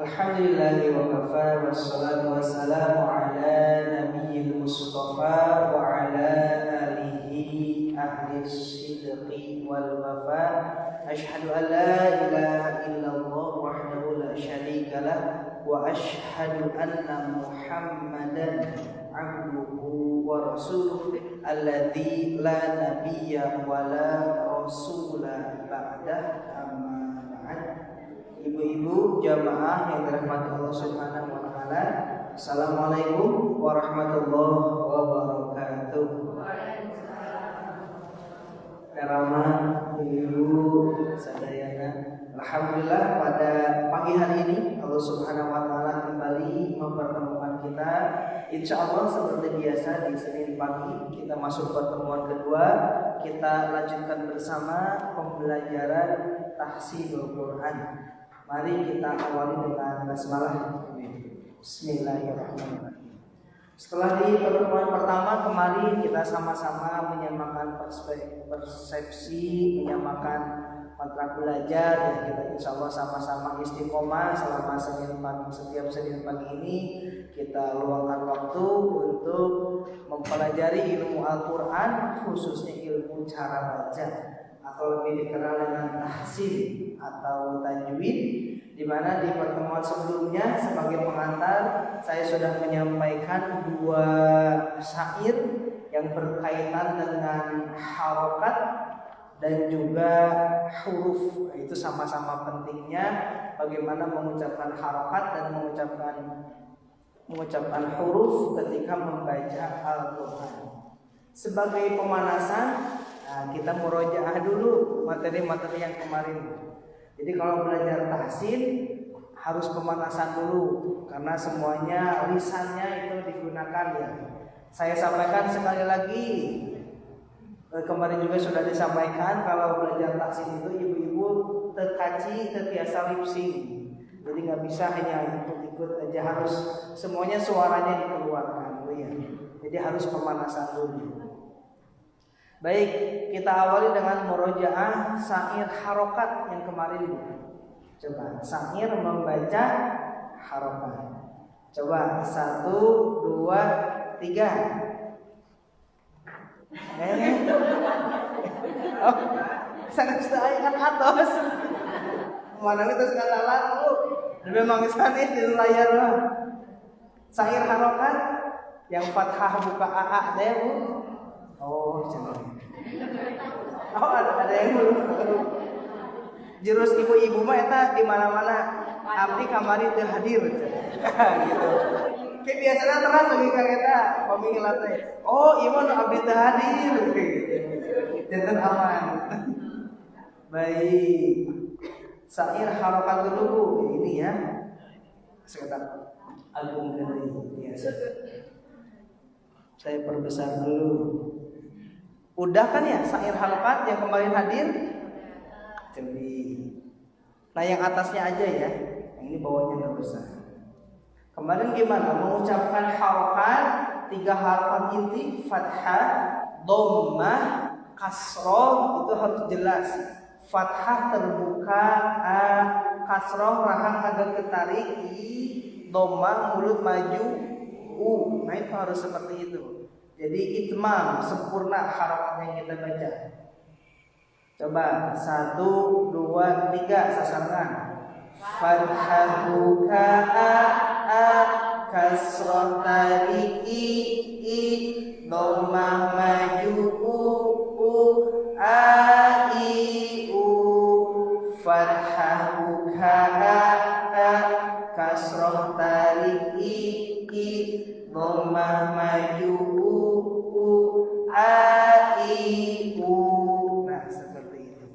Alhamdulillahi wa kafa wassalatu wassalamu ala nabiyil mustafa wa ala alihi ahli sidqi wal wafa. Ashhadu an la ilaha illallah wahdahu la syarika lah wa ashhadu anna Muhammadan abduhu wa rasuluh alladzi la nabiyya wa la rasula ba'dah. Amma ba'd. Ibu-ibu jamaah yang dirahmati Allah Subhanahu wa taala, assalamualaikum warahmatullahi wabarakatuh. Karama ibu sadayana, alhamdulillah pada pagi hari ini Allah Subhanahu wa taala kembali mempertemukan kita. Insyaallah seperti biasa di Senin pagi kita masuk pertemuan kedua, kita lanjutkan bersama pembelajaran tahsinul Quran. Mari kita awali dengan basmalah. Bismillahirrahmanirrahim. Setelah di pertemuan pertama kemarin kita sama-sama menyamakan persepsi, menyamakan matra belajar, dan kita insya Allah sama-sama istiqomah selama setiap Senin pagi ini kita luangkan waktu untuk mempelajari ilmu Al-Quran, khususnya ilmu cara baca atau lebih dikenal dengan tahsin atau tajwid, di mana di pertemuan sebelumnya sebagai pengantar saya sudah menyampaikan dua syair yang berkaitan dengan harokat dan juga huruf. Itu sama-sama pentingnya bagaimana mengucapkan harokat dan mengucapkan huruf ketika membaca Al-Quran. Sebagai pemanasan, kita murojaah dulu materi-materi yang kemarin. Jadi kalau belajar tahsin harus pemanasan dulu, karena semuanya lisannya itu digunakan ya. Saya sampaikan sekali lagi, kemarin juga sudah disampaikan, kalau belajar tahsin itu ibu-ibu terbiasa lip sync. Jadi nggak bisa hanya ikut-ikut aja, harus semuanya suaranya dikeluarkan ya. Jadi harus pemanasan dulu. Baik, kita awali dengan murojaah syair harokat yang kemarin. Coba syair membaca harokat. Coba 1, 2, 3. Oh, sangat saya atas. Mana itu segala lalu. Memang sanis di layar mah. Syair harokat yang fathah buka AA deh bu. Oh, jangan. Oh, ada yang belum. Jurus ibu-ibu mah eta di mana-mana. Abdi kamari teu hadir. Gitu. Kayak biasanya terasa lagi ka eta paminggilan teh. Oh, ieu mah abdi teu hadir. Janten aman. Baik. Syair harokat dulu Bu. Ini ya. Sekitar album gede biasa. Saya perbesar dulu. Udah kan ya syair harokat yang kemarin hadir? Jadi, nah yang atasnya aja ya, yang ini bawahnya nggak besar. Kemarin gimana? Mengucapkan harokat 3 harokat inti, fathah, dhammah, kasroh, itu harus jelas. Fathah terbuka, kasroh rahang agak ketarik, dhammah mulut maju, nah itu harus seperti itu. Jadi itmam, sempurna harokat yang kita baca. Coba 1, 2, 3 sasaran. Fathahu ka'a kasrah tariki dhammah maju fathahu ka'a kasrah tariki dhammah maju Nah seperti itu.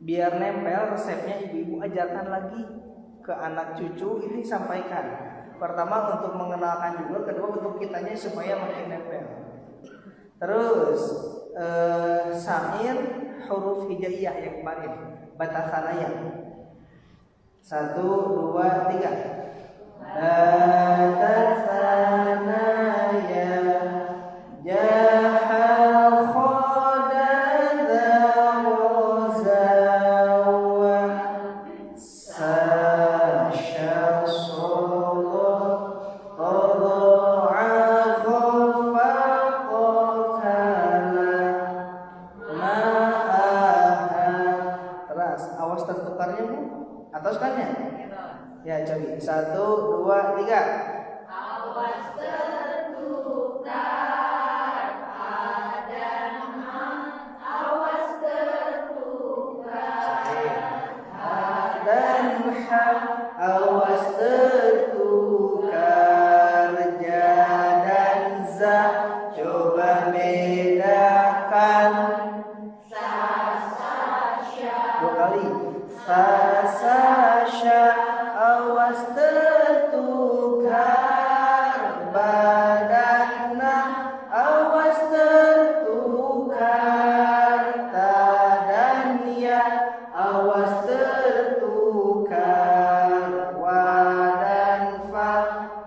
Biar nempel resepnya ibu-ibu ajarkan lagi ke anak cucu, ini sampaikan. Pertama untuk mengenalkan juga, kedua untuk kitanya supaya makin nempel. Terus syair huruf hijaiyah yang kemarin, batasanaya. 1, 2, 3. Batasanaya jahal khodadha wazawa sash Ya, coba 1, 2, 3. Awas tertukar, awas tertukar. Dan awas tertukar, ja dan za, coba bedakan. Dua kali. Fa sa sya, awas tertukar. Ba dan na, awas tertukar. Ta dan ya, awas tertukar. Wa dan fa,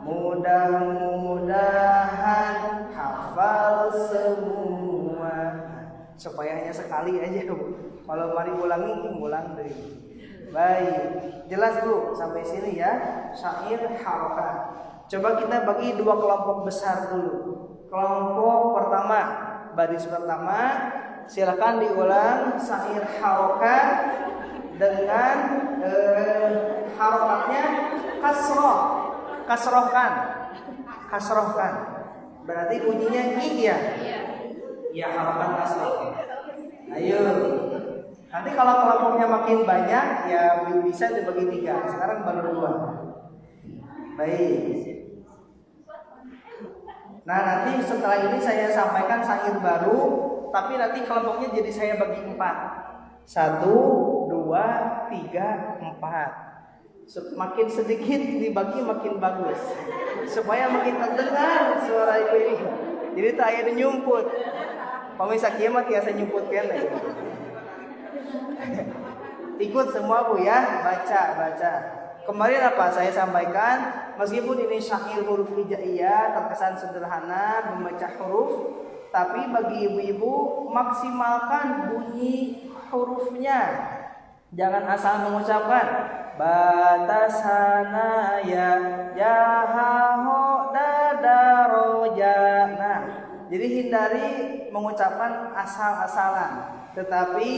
mudah-mudahan hafal semua. Supaya hanya sekali aja, Bu. Kalau mari ulang deh. Baik, jelas Bu sampai sini ya. Syair harokat. Coba kita bagi dua kelompok besar dulu. Kelompok pertama, baris pertama, silakan diulang syair harokat dengan harokatnya kasrohkan. Berarti bunyinya i ya. Ya, harokat kasroh. Ayo. Nanti kalau kelompoknya makin banyak ya bisa dibagi 3. Sekarang baru 2. Baik. Nah, nanti setelah ini saya sampaikan syair baru, tapi nanti kelompoknya jadi saya bagi 4. 1, 2, 3, 4. Makin sedikit dibagi makin bagus, supaya makin terdengar suara ibu ini. Jadi tak ada nyumput. Pemirsa kiamat biasa nyumput kan? Ikut semua Bu ya, baca. Kemarin apa saya sampaikan, meskipun ini syair huruf hijaiyah terkesan sederhana membaca huruf, tapi bagi ibu-ibu maksimalkan bunyi hurufnya. Jangan asal mengucapkan batasana ya jahaho dadaroja. Nah, jadi hindari mengucapkan asal-asalan, tetapi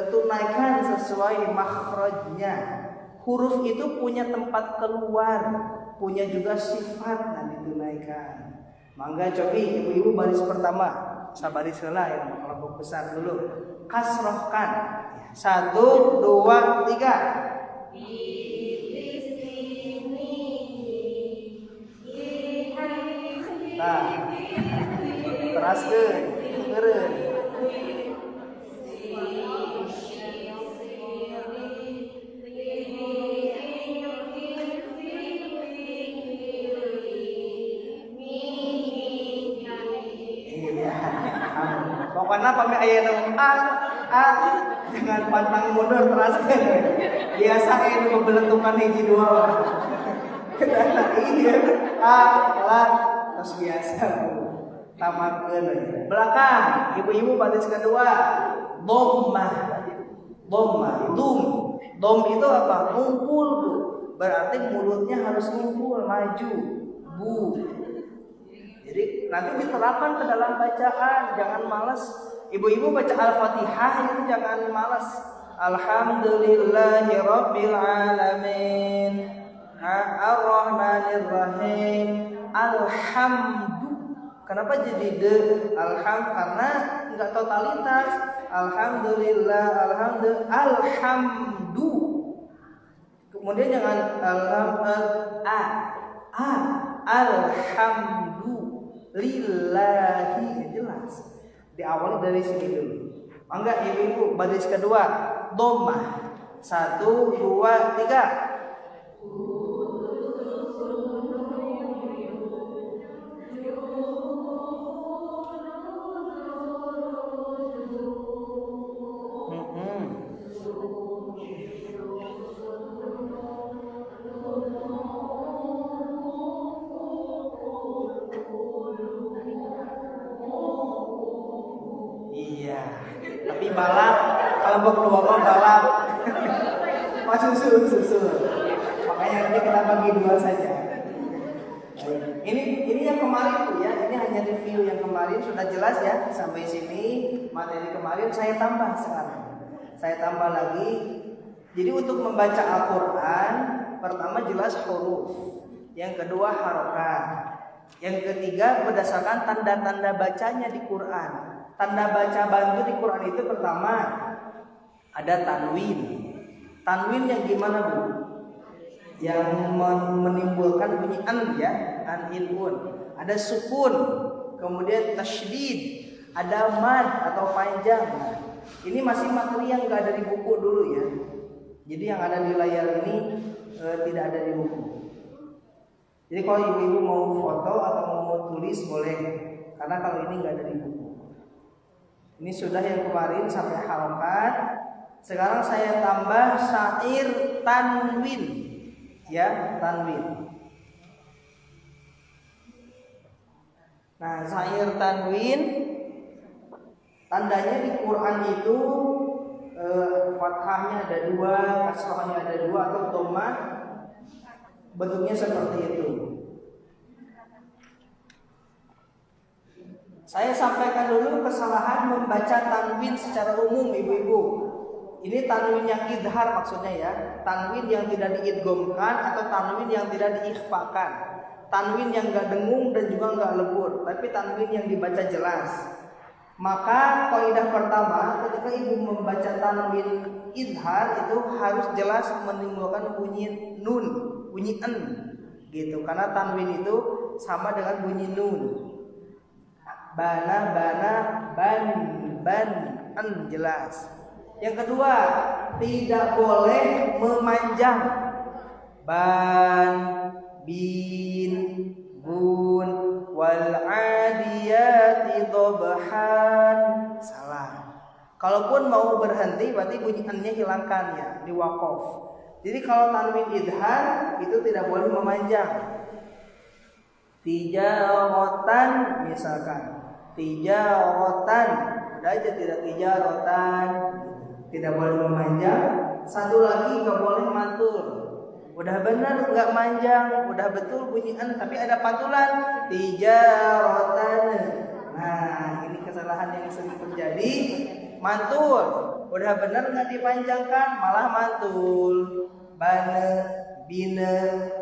tunaikan sesuai makhrajnya. Huruf itu punya tempat keluar, punya juga sifat, nah ditunaikan. Mangga cobi ibu-ibu baris pertama, sabaris heula yang kelompok besar dulu. Kasrohkan. 1, 2, 3. Nah, teraskeun, eureun. Pokoknya pami aya nu dengan pantang mundur teraskeun. Biasa aya nu beletukan hiji dua. Nah, iya terus biasa tamatkeun. Belakang ibu-ibu baris kedua dhammah. Dom itu apa? Ngumpul Bu. Berarti mulutnya harus ngumpul, maju. Bu. Jadi nanti diterapkan ke dalam bacaan, jangan malas. Ibu-ibu baca Al-Fatihah itu jangan malas. Alhamdulillahirabbil alamin. Ar-Rahmanir-Rahim. Alhamdu. Kenapa jadi de? Karena enggak totalitas. Alhamdulillah, alhamdu. Kemudian jangan alhamdu lillahi, jelas. Diawali dari sini dulu. Mangga ibu-ibu baris kedua dhammah. 1, 2, 3. Tapi balap, kalau mau keluar balap, susu. Makanya nanti kita bagi 2 saja. Ini yang kemarin Bu ya, ini hanya review yang kemarin sudah jelas ya sampai sini materi kemarin saya tambah sekarang. Saya tambah lagi Jadi untuk membaca Al-Quran, pertama jelas huruf, yang kedua harokat, yang ketiga berdasarkan tanda-tanda bacanya di Quran. Tanda baca bantu di Quran itu pertama ada tanwin. Tanwin yang gimana Bu? Yang menimbulkan bunyi an ya, an in un. Ada sukun, kemudian tasydid, ada mad atau panjang. Nah, ini masih materi yang nggak ada di buku dulu ya. Jadi yang ada di layar ini tidak ada di buku. Jadi kalau ibu-ibu mau foto atau mau tulis boleh, karena kalau ini nggak ada di buku. Ini sudah yang kemarin sampai harokat. Sekarang saya tambah syair tanwin, ya tanwin. Nah syair tanwin tandanya di Quran itu fathahnya ada 2, kasrohnya ada 2 atau dhammah, bentuknya seperti itu. Saya sampaikan dulu kesalahan membaca tanwin secara umum ibu-ibu. Ini tanwin yang idhar maksudnya ya, tanwin yang tidak diidghamkan atau tanwin yang tidak diikhfakan, tanwin yang enggak dengung dan juga enggak lebur, tapi tanwin yang dibaca jelas. Maka kaidah pertama ketika ibu membaca tanwin idhar itu harus jelas menimbulkan bunyi nun, bunyi en gitu, karena tanwin itu sama dengan bunyi nun. Bana, ban, en jelas. Yang kedua, tidak boleh memanjang. Ban, bin, bun, wal adiyati dhabhan. Salah. Kalaupun mau berhenti berarti bunyi en-nya hilangkan ya, di waqaf. Jadi kalau tanwin idhar itu tidak boleh memanjang. Tijaratan misalkan, tijaratan, udah aja tidak tijaratan, tidak boleh memanjang. Satu lagi nggak boleh mantul. Udah benar nggak manjang, udah betul bunyi en tapi ada pantulan tijaratan. Nah ini kesalahan yang sering terjadi, mantul. Udah benar nggak dipanjangkan malah mantul. Bana, bina,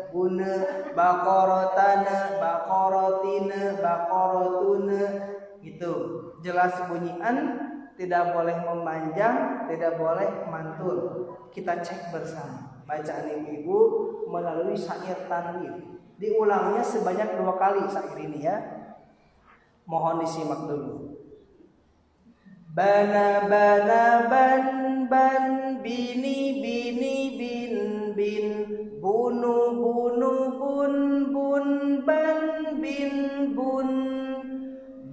buna, bakorotana, bakorotina, bakorotuna, gitu. Jelas bunyi en, tidak boleh memanjang, tidak boleh mantul. Kita cek bersama bacaan ibu-ibu melalui syair tanwin. Diulangnya sebanyak 2 kali syair ini ya. Mohon disimak dulu. Bana, bana, ban, ban, bini, bini, bin, bin, bunu, bunu, bun, bun, ban, bin, bun.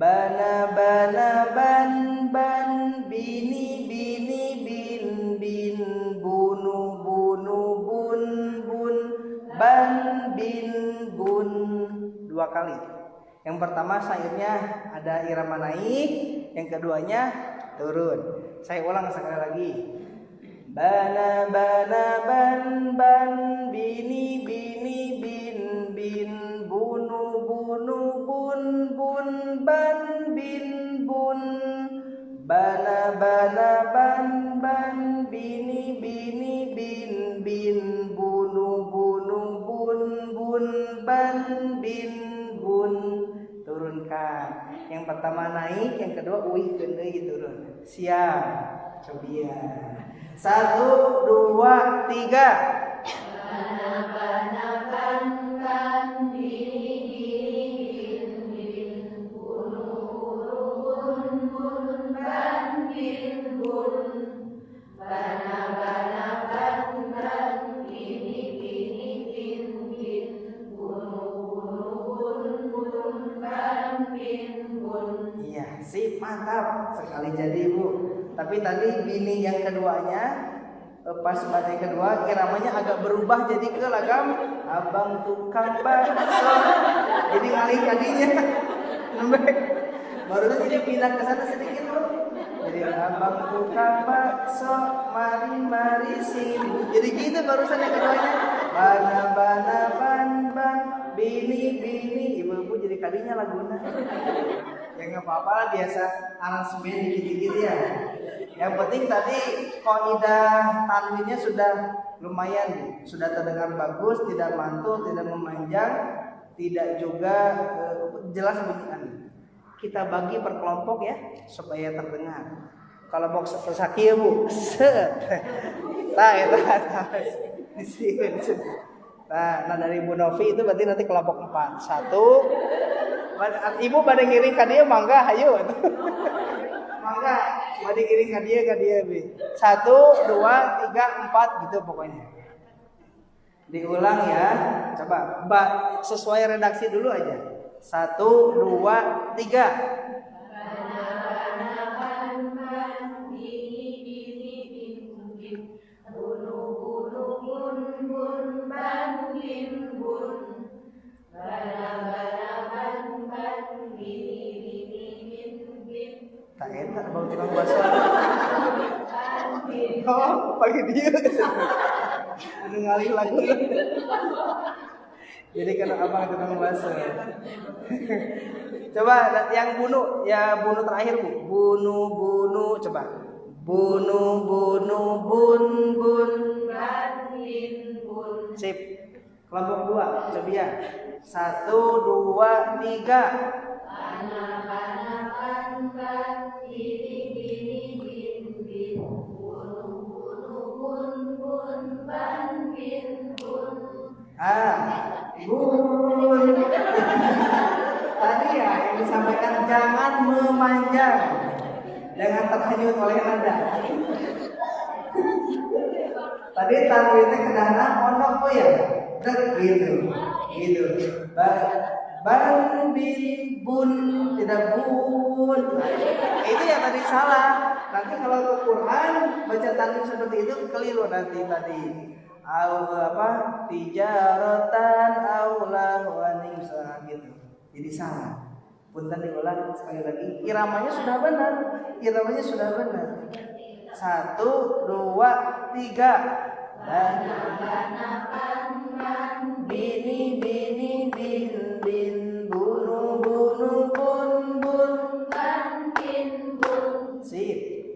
Bana, bana, ban, ban, bini, bini, bin, bin, bunu, bunu, bun, bun, ban, bin, bun. 2 kali. Yang pertama syairnya ada irama naik, yang keduanya turun. Saya ulang sekali lagi. Bana, bana, ban, ban, bini, bini, bin, bin, bunu, bunu, bun, bun, ban, bin, bun. Bana, bana, ban, ban, bini, bini, bin, bin, bunu, bunu, bun, bun, ban, bin, bun. Turunkan. Yang pertama naik, yang kedua uih deui turun. Siap. Cobian. 1, 2, 3. Bana, bana, ban, ban, bini, bini, bin, bin, bunu, bunu, bun, bun, ban, bin, bun. Bana, bana, ban, ban, bini, bini, bin, bin, bunu, bunu, bun, bun, ban, bin, bun. Iya, sip, mantap sekali jadi Bu. Tapi tadi bini yang keduanya pas pada yang kedua iramanya agak berubah jadi ke lagam abang tukang bakso. Jadi ngalih tadinya. Barusan jadi pindah ke sana sedikit Bu. Jadi abang tukang bakso, mari mari sini. Jadi gitu barusan yang keduanya. Bana bana ban ban, bini bini. Ibu-ibu jadi kalinya lagunya. Ya nggak apa-apa lah, biasa aransemen dikit-dikit ya. Yang penting tadi kaidah tanwinnya sudah lumayan, sudah terdengar bagus, tidak mantul, tidak memanjang, tidak juga jelas bunyian. Kita bagi per kelompok ya supaya terdengar. Kalau box sakit Bu, nah nah dari Bu Novi itu berarti nanti kelompok 4. 1 Ibu pada ngiring ka dia mangga hayu. Mangga pada ngiring ka dia Bi. 1 2 3 4 gitu pokoknya. Diulang ya. Coba sesuai redaksi dulu aja. 1 2 3. Tak enak bang tukang bakso. Oh, pakai dia. Anu ngalih lagu. Jadi karena abang tukang bakso. Coba yang bunuh, ya bunuh terakhir Bu. Bunuh coba. Bunuh bun sip. Kelompok 2 coba ya. 1 2 3. Bun. Tadi ya yang disampaikan jangan memanjang, jangan terhanyut oleh nada. Tadi tanwinnya kedana pondok tuh ya, gitu. Ban bin bun tidak bun. Itu yang tadi salah. Nanti kalau ke Quran baca tanwin seperti itu keliru nanti tadi. Tijaratan aulah wanisa gitu. Jadi salah. Punten diulang sekali lagi. Iramanya sudah benar. 1 2 3. Bini bin bunuh bun sip.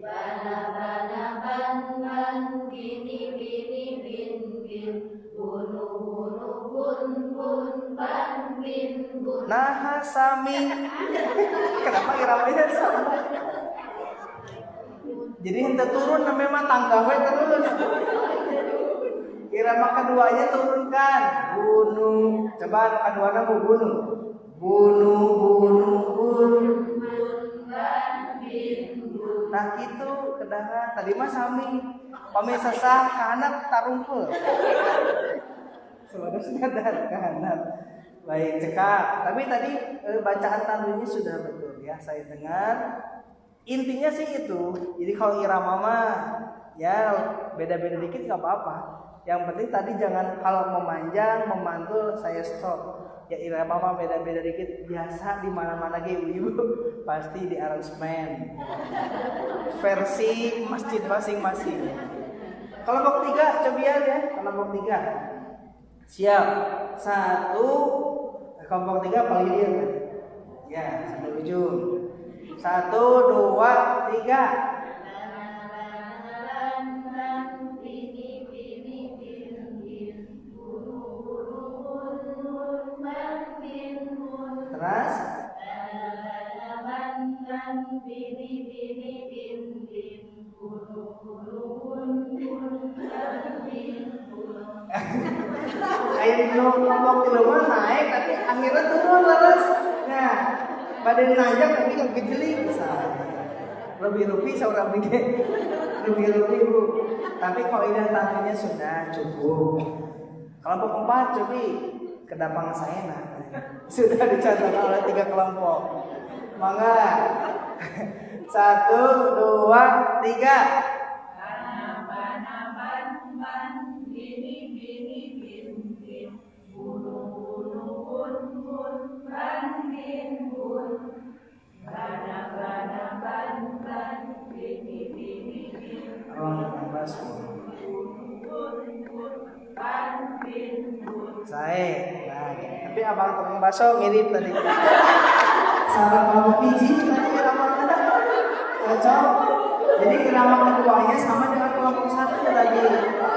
Bini bin bunuh bun nah sami. Kenapa iramanya sama? Jadi henteu turun memang tangga we terus. Irama keduanya turunkan. Bunuh. Coba keduanya mau bunuh. Bunuh. Nah gitu kedahan. Tadi mah sami. Pamisasah kahanap tarungkeul. Sebenarnya dan kahanap. Baik cekap. Tapi tadi bacaan tanwinnya sudah betul ya. Saya dengar. Intinya sih itu. Jadi kalau irama mah ya beda-beda dikit nggak apa-apa. Yang penting tadi jangan kalau memanjang, memantul saya stop. Ya irama mah beda-beda dikit biasa di mana-mana ge ibu pasti di aransemen. Versi masjid masing-masing. Kelompok 3 coba ya, kelompok 3. Siap. 1 kelompok 3 paling dia kan. Ya, sampai ujung. 1 2 3. Terus ayat kelompok 3 naik tapi akhirnya turun terus. Nah, badan najak tapi yang gejeli lebih seorang bikin lebih Bu. Tapi kaidah tanwinnya sudah cukup. Kelompok 4 coba kedapang saya sudah dicatat oleh 3 kelompok. Mangga. 1 2 3. Saya, tapi abang tukang bakso mirip tadi. Salah kamu biji tadi ramah cocok. Jadi irama keduanya sama dengan kelompok 1 tadi.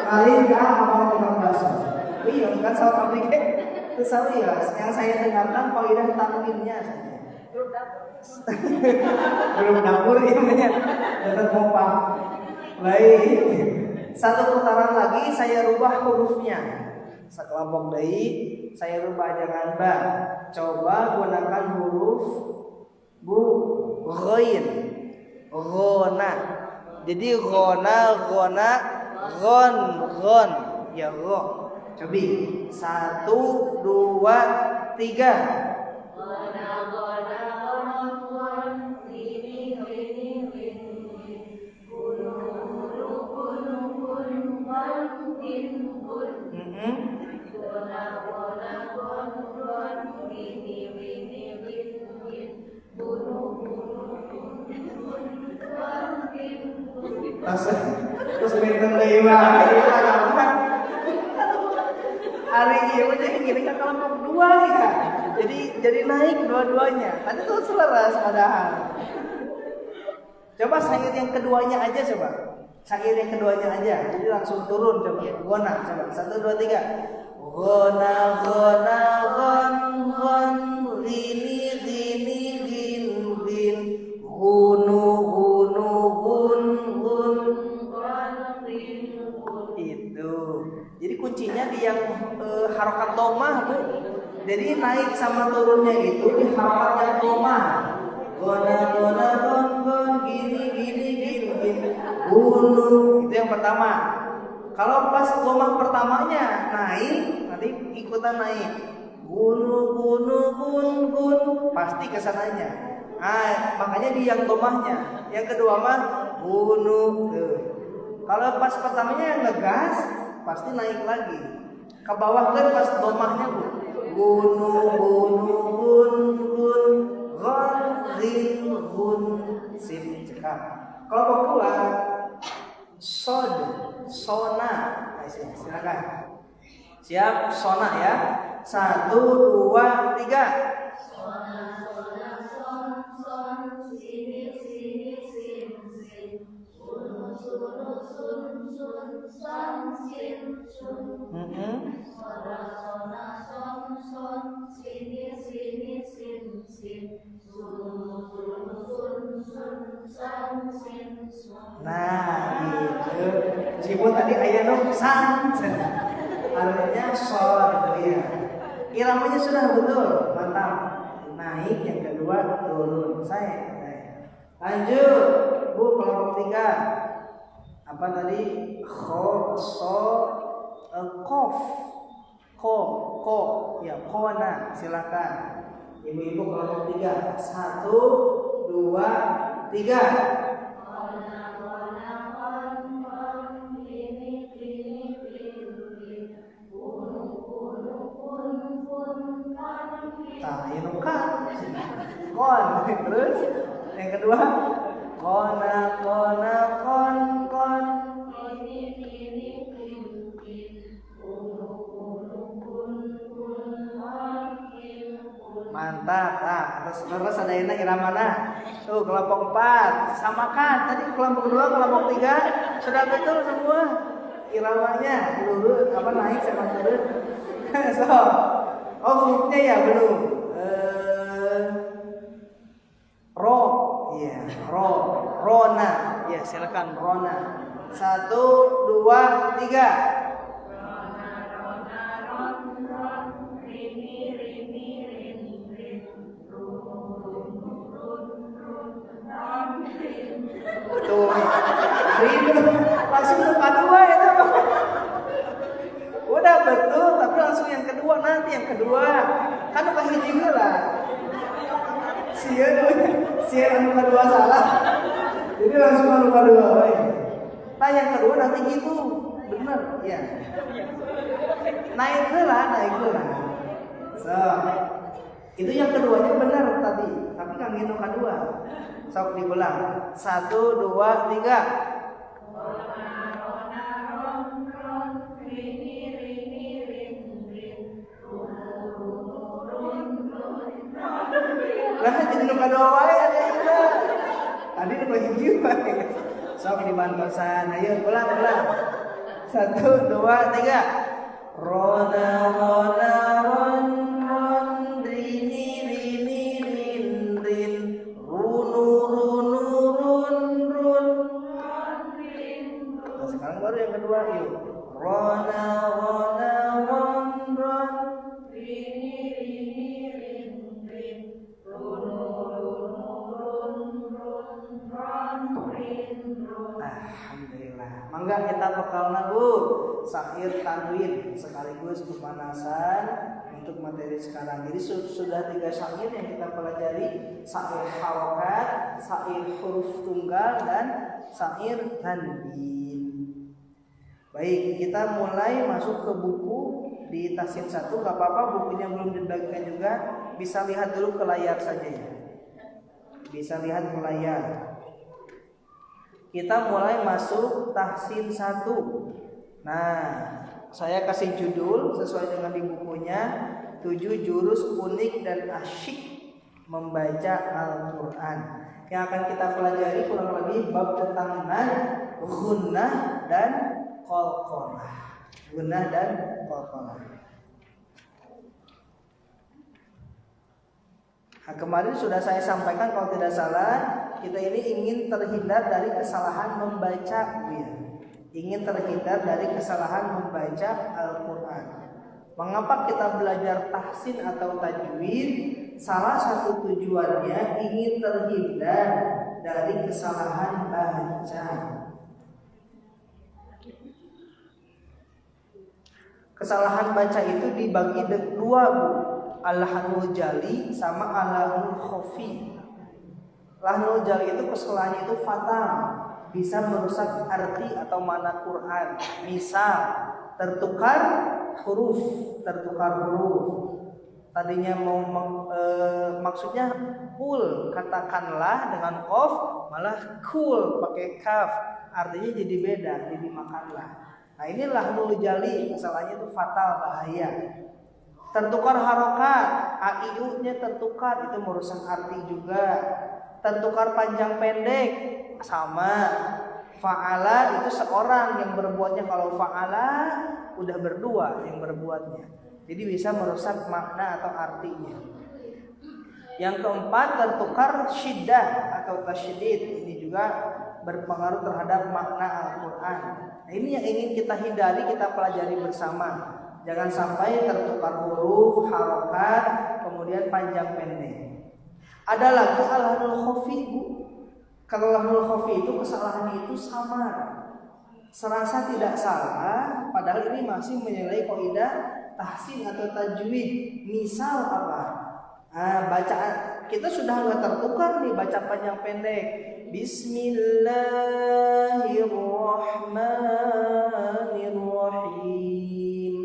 Kalian apa 15. Iya kan salah kami itu salah ya. Yang saya dengarkan kaidah tanwinnya saja. Belum dapur ini. Tetap kompak. Baik. Satu putaran lagi saya rubah hurufnya. Sekelompok deui saya rubah jangan ba. Coba gunakan huruf bu ghain. Ghona. Jadi ghona ghon ya gho. Coba 1 2 3. Terus benten deui wae hari ini aja gini kan kelompok 2 ya. Jadi naik dua-duanya. Tadi tuh selaras padahal. Coba syair yang keduanya aja coba. Syair yang keduanya aja. Jadi langsung turun coba. Gona coba. 1 2 3. Gona gon rini gin gunu gun itu. Jadi kuncinya di yang harokat domah Bu. Jadi naik sama turunnya itu di harokat yang domah. Gona gon gini gunu itu yang pertama. Kalau pas domah pertamanya naik nanti ikutan naik. Gunu gun pasti kesananya. Makanya di yang domahnya. Yang kedua mah gunu. Kalau pas pertamanya ngegas pasti naik lagi. Ke bawah kan pas domahnya Bu. Gunu gun gun sin cekak. Kalau kedua sod sona. Silakan. Siap sona ya. 1 2 3. Nah, gitu. Meskipun tadi ayah dong san, artinya sol ya. Iramanya sudah betul, mantap. Naik yang kedua turun. Saya. Lanjut, Bu kelompok 3. Apa tadi? Kho, so, kof, ko, ya kona. Silakan. Ibu-ibu kelompok 3. 1 2 3. Nah, ini kan kon terus yang kedua kona kon mantap. Terus ada yang irama mana tuh kelompok 4 samakan tadi kelompok 2 kelompok 3 sudah betul semua iramanya lurus apa naik sama turun. So hurufnya ya belum. Ro, ya, Rona, ya silakan Rona. 1 2 3. Tuh, langsung lupa 2 itu. Udah betul, tapi langsung yang kedua nanti yang kedua. Kan udah hiji lah. Sieun anu kedua salah. Jadi langsung anu kedua we. Nah yang kedua nanti gitu. Bener, ya. Naik lah. So, itu yang keduanya benar tadi, tapi kan yang kedua. Sok diulang. 1 2 3. Lah jadi nu kadua wae ada itu. Tadi nu hiji wae. Sok dibantosan. Ayo ulang. 1, 2, 3. Rona ron rini rin runu run. Nah, sekarang baru yang kedua yuk. Rona ron rini rin runu run. Alhamdulillah. Mangga kita bekal nagu syair tanwin sekaligus pemanasan untuk materi sekarang. Jadi sudah 3 syair yang kita pelajari, syair harokat, syair huruf tunggal, dan syair tanwin. Baik, kita mulai masuk ke buku di Tahsin 1. Gak apa-apa bukunya belum dibagikan juga, bisa lihat dulu ke layar saja ya. Bisa lihat ke layar. Kita mulai masuk Tahsin 1. Nah, saya kasih judul sesuai dengan di bukunya, 7 jurus unik dan asyik membaca Al-Quran. Yang akan kita pelajari kurang lebih bab tentang nad, gunnah, dan qalqalah. Gunnah dan qalqalah. Nah, kemarin sudah saya sampaikan kalau tidak salah, kita ini ingin terhindar dari kesalahan membaca ya. Ingin terhindar dari kesalahan membaca Al-Quran. Mengapa kita belajar tahsin atau tajwid? Salah satu tujuannya ingin terhindar dari kesalahan baca. Kesalahan baca itu dibagi dua, Bu. Al-lahnul jali sama al-lahnul khafi. Lahnul jali itu kesalahannya itu fatal, bisa merusak arti atau makna Quran. Misal tertukar huruf. Tadinya mau maksudnya kul, katakanlah dengan qaf, malah kul pakai kaf. Artinya jadi beda, jadi makanlah. Nah, ini lahnul jali, kesalahannya itu fatal, bahaya. Tertukar harokat, aiu-nya tertukar, itu merusak arti juga. Tertukar panjang pendek, sama. Fa'ala itu seorang yang berbuatnya. Kalau fa'ala udah berdua yang berbuatnya, jadi bisa merusak makna atau artinya. Yang keempat, tertukar syiddah atau tasydid, ini juga berpengaruh terhadap makna Al-Quran. Nah, ini yang ingin kita hindari, kita pelajari bersama. Jangan sampai tertukar huruf, harokat, kemudian panjang pendek. Ada lagi al-lahnul khafi, Bu. Kalau lahnul khafi itu kesalahannya itu samar, serasa tidak salah, padahal ini masih menyalahi kaidah tahsin atau tajwid. Misal apa? Bacaan kita sudah nggak tertukar nih, baca panjang pendek. Bismillahirrahmanirrahim.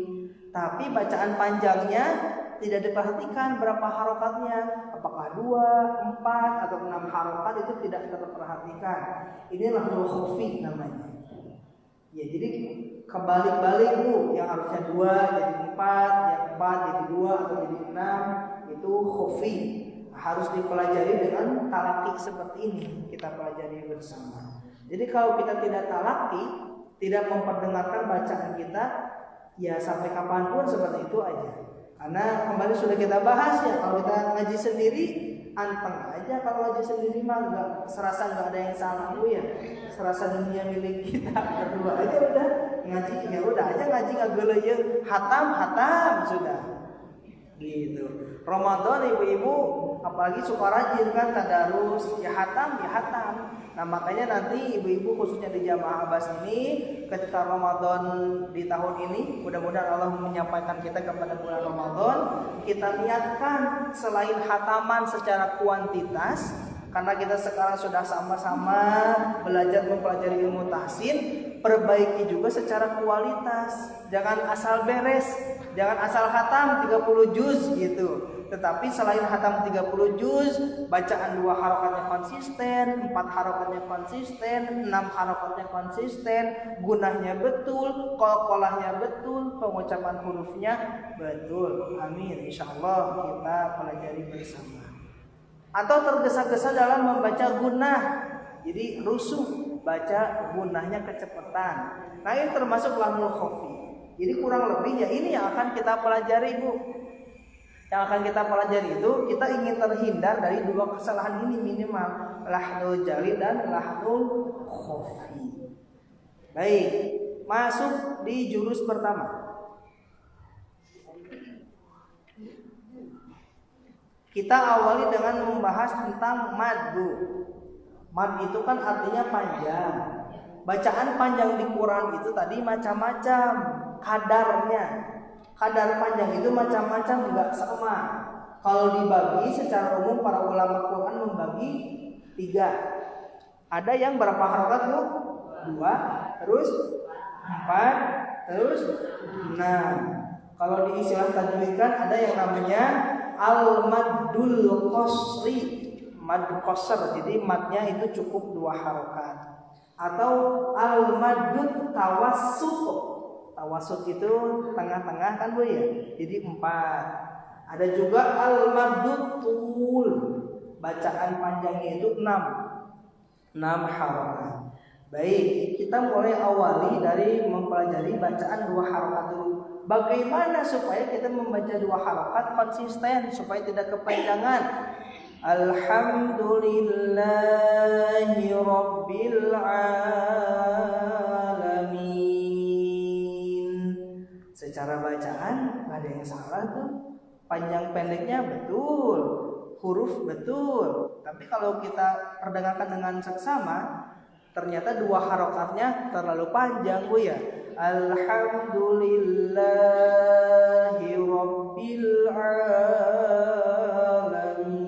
Tapi bacaan panjangnya tidak diperhatikan berapa harokatnya, apakah 2, 4 atau 6 harokat, itu tidak terperhatikan. Ini lahnul khafi namanya. Ya, jadi kebalik-balik Bu, yang harusnya 2 jadi 4, yang 4 jadi 2 atau jadi 6, itu khafi. Harus dipelajari dengan talaqi seperti ini, kita pelajari bersama. Jadi kalau kita tidak talaqi, tidak memperdengarkan bacaan kita, ya sampai kapanpun seperti itu aja. Karena kembali sudah kita bahas ya, kalau kita ngaji sendiri anteng aja. Kalau ngaji sendiri mah nggak serasa nggak ada yang salah Bu ya, serasa dunia milik kita berdua aja udah ngaji, ya udah aja ngaji nggak geleyeng, hatam sudah gitu. Ramadan ibu-ibu apalagi suka rajin kan tadarus, ya hatam. Nah makanya nanti ibu-ibu khususnya di Jamaah Abbas ini ketika Ramadan di tahun ini, mudah-mudahan Allah menyampaikan kita kepada bulan Ramadan, kita niatkan selain hataman secara kuantitas, karena kita sekarang sudah sama-sama belajar mempelajari ilmu tahsin, perbaiki juga secara kualitas. Jangan asal beres, jangan asal hatam 30 juz gitu. Tetapi selain hatam 30 juz, bacaan 2 harokatnya konsisten, 4 harokatnya konsisten, 6 harokatnya konsisten, gunahnya betul, qalqalahnya betul, pengucapan hurufnya betul. Amin. Insyaallah kita pelajari bersama. Atau tergesa-gesa dalam membaca gunah, jadi rusuh. baca gunahnya kecepatan. Nah ini termasuk lamul khofi. Jadi kurang lebih ya ini yang akan kita pelajari Bu. Yang akan kita pelajari itu kita ingin terhindar dari dua kesalahan ini minimal, lahdul jali dan lahdul khofi. Baik, masuk di jurus pertama. Kita awali dengan membahas tentang mad Bu. Mad itu kan artinya panjang. Bacaan panjang di Quran itu tadi macam-macam kadarnya. Kadar panjang itu macam-macam, enggak sama. Kalau dibagi secara umum para ulama Quran membagi 3. Ada yang berapa harokat Bu? 2, terus 4, terus 6. Kalau di istilah tajwid kan ada yang namanya al-maddul qasri, mad qasr. Jadi madnya itu cukup 2 harokat. Atau al-maddut tawassut. Tawassut itu tengah-tengah kan Bu ya. Jadi 4. Ada juga al-maddut tul. Bacaan panjangnya itu 6 harokat. Baik, kita mulai awali dari mempelajari bacaan 2 harokat dulu. Bagaimana supaya kita membaca 2 harokat konsisten supaya tidak kepanjangan? Alhamdulillahi Rabbil Alamin. Secara bacaan gak ada yang salah tuh. Panjang pendeknya betul, huruf betul. Tapi kalau kita perdengarkan dengan seksama, ternyata 2 harokatnya terlalu panjang Bu ya. Alhamdulillahi Rabbil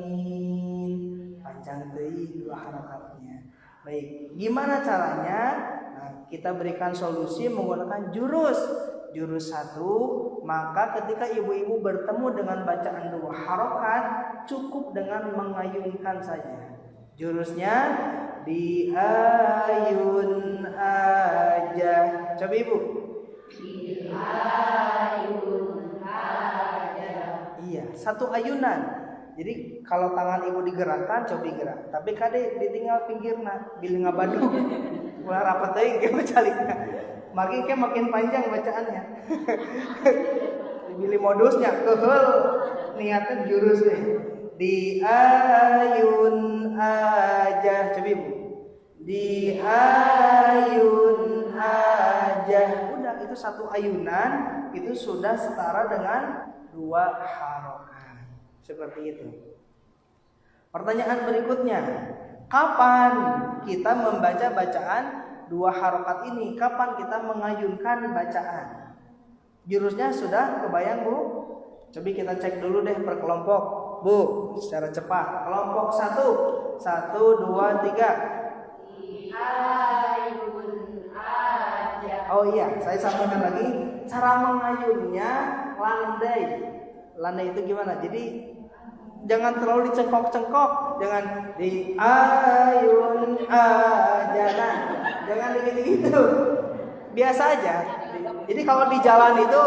Alamin. Panjang tuh 2 harokatnya. Baik, gimana caranya? Nah, kita berikan solusi menggunakan jurus 1. Maka ketika ibu-ibu bertemu dengan bacaan 2 harokat, cukup dengan mengayunkan saja. Jurusnya di ayun aja. Coba Ibu. Di ayun aja. Iya, 1 ayunan. Jadi kalau tangan Ibu digerakkan, coba digerak. Tapi kade ditinggal pinggirna, bilih ngabadu. Ulah rapat teuing ge bacalina. Makin panjang bacaannya. Dibili modusnya keheul niatnya jurus nih. Di ayun aja. Coba Ibu. Di ayun aja. Udah itu 1 ayunan itu sudah setara dengan 2 harokat. Seperti itu. Pertanyaan berikutnya, kapan kita membaca bacaan 2 harokat ini? Kapan kita mengayunkan bacaan? Jurusnya sudah kebayang Bu? Coba kita cek dulu deh per kelompok Bu, secara cepat. Kelompok 1, 1, 2, 3. Di ayun aja. Oh iya, saya sampaikan lagi. Cara mengayunnya landai. Landai itu gimana? Jadi jangan terlalu dicengkok-cengkok. Jangan di ayun aja. Nah, jangan gitu-gitu. Biasa aja. Jadi kalau di jalan itu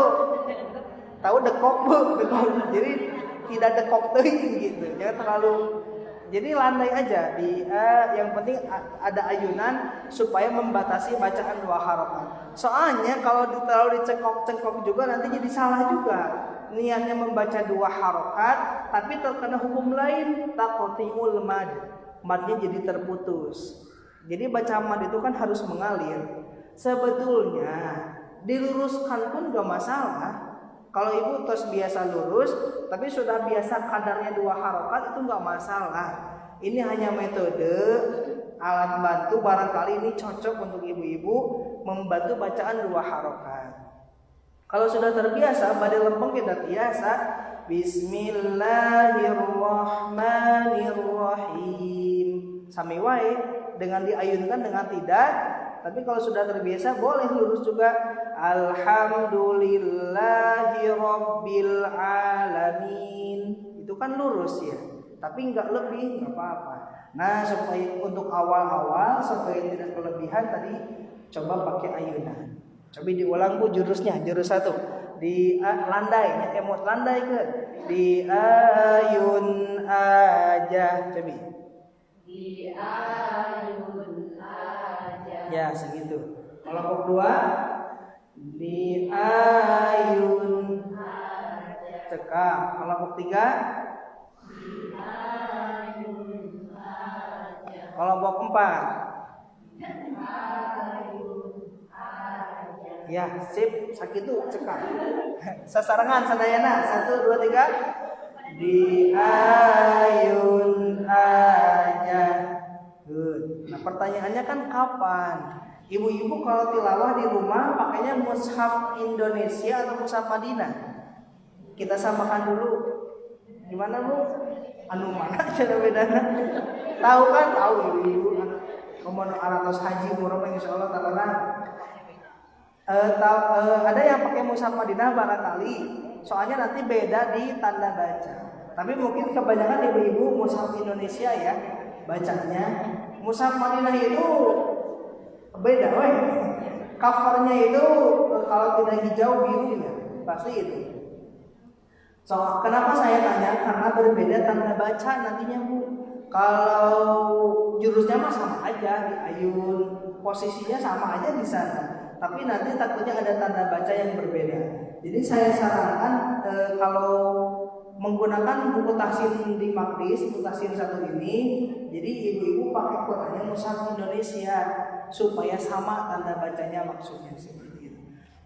tahu dekok Bu, dekok. Jadi tidak dekok teuing gitu. Jangan terlalu. Jadi landai aja di yang penting ada ayunan supaya membatasi bacaan 2 harokat. Soalnya kalau terlalu dicengkok-cengkok juga nanti jadi salah juga. Niatnya membaca 2 harokat tapi terkena hukum lain, taqti'ul mad. Madnya jadi terputus. Jadi baca mad itu kan harus mengalir. Sebetulnya diluruskan pun gak masalah. Kalau Ibu terus biasa lurus, tapi sudah biasa kadarnya 2 harokat itu nggak masalah. Ini hanya metode alat bantu, barangkali ini cocok untuk ibu-ibu membantu bacaan 2 harokat. Kalau sudah terbiasa, badai lempeng tidak biasa. Bismillahirrahmanirrahim. Sami wae dengan diayunkan dengan tidak. Tapi kalau sudah terbiasa boleh lurus juga. Alhamdulillahi Rabbil Alamin. Itu kan lurus ya. Tapi enggak lebih, enggak apa-apa. Nah, supaya untuk awal-awal supaya tidak kelebihan tadi coba pakai ayunan. Coba diulang Bu jurusnya, jurus 1. Di landai, emot landai ke. Di ayun aja. Coba. Di ayun aja. ya segitu. Kelompok 2 li ayun cekak. Kelompok 3 kelompok 4 ya sip sakitu cekak. Sasarangan sadayana 1 2 3 di ayun aja. Good. Nah pertanyaannya kan kapan? Ibu-ibu kalau tilawah di rumah pakainya mushaf Indonesia atau mushaf Madinah? Kita samakan dulu. Gimana Bu? Anu mana cara bedana? Tahu kan? Tahu ibu-ibu. Komono aratos haji murah insyaallah taala. Ada yang pakai mushaf Madinah barangkali. Soalnya nanti beda di tanda baca. Tapi mungkin kebanyakan ibu-ibu mushaf Indonesia ya bacanya. Mushaf Madinah itu beda, weh. Covernya itu kalau tidak hijau biru ya, pasti itu. So, kenapa saya tanya? Karena berbeda tanda baca nantinya Bu. Kalau jurusnya mah sama aja di ayun, posisinya sama aja di sana. Tapi nanti takutnya ada tanda baca yang berbeda. Jadi saya sarankan kalau menggunakan buku tahsin di Makdis, buku tahsin 1 ini, jadi ibu-ibu pakai Qurannya mushaf Indonesia supaya sama tanda bacanya maksudnya seperti itu.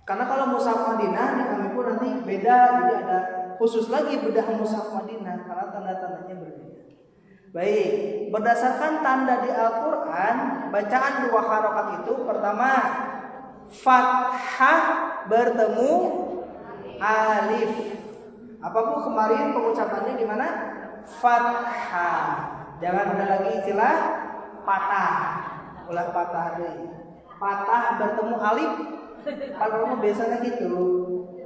Karena kalau mushaf Madinah di kami pun nanti beda, jadi ada khusus lagi bedah mushaf Madinah karena tanda-tandanya berbeda. Baik, berdasarkan tanda di Al-Quran, bacaan 2 harokat itu pertama fathah bertemu alif. Apa Bu kemarin pengucapannya gimana? Fathah. Jangan ada lagi istilah patah. Ulah patah deh. Patah bertemu alif. Kalau biasanya gitu.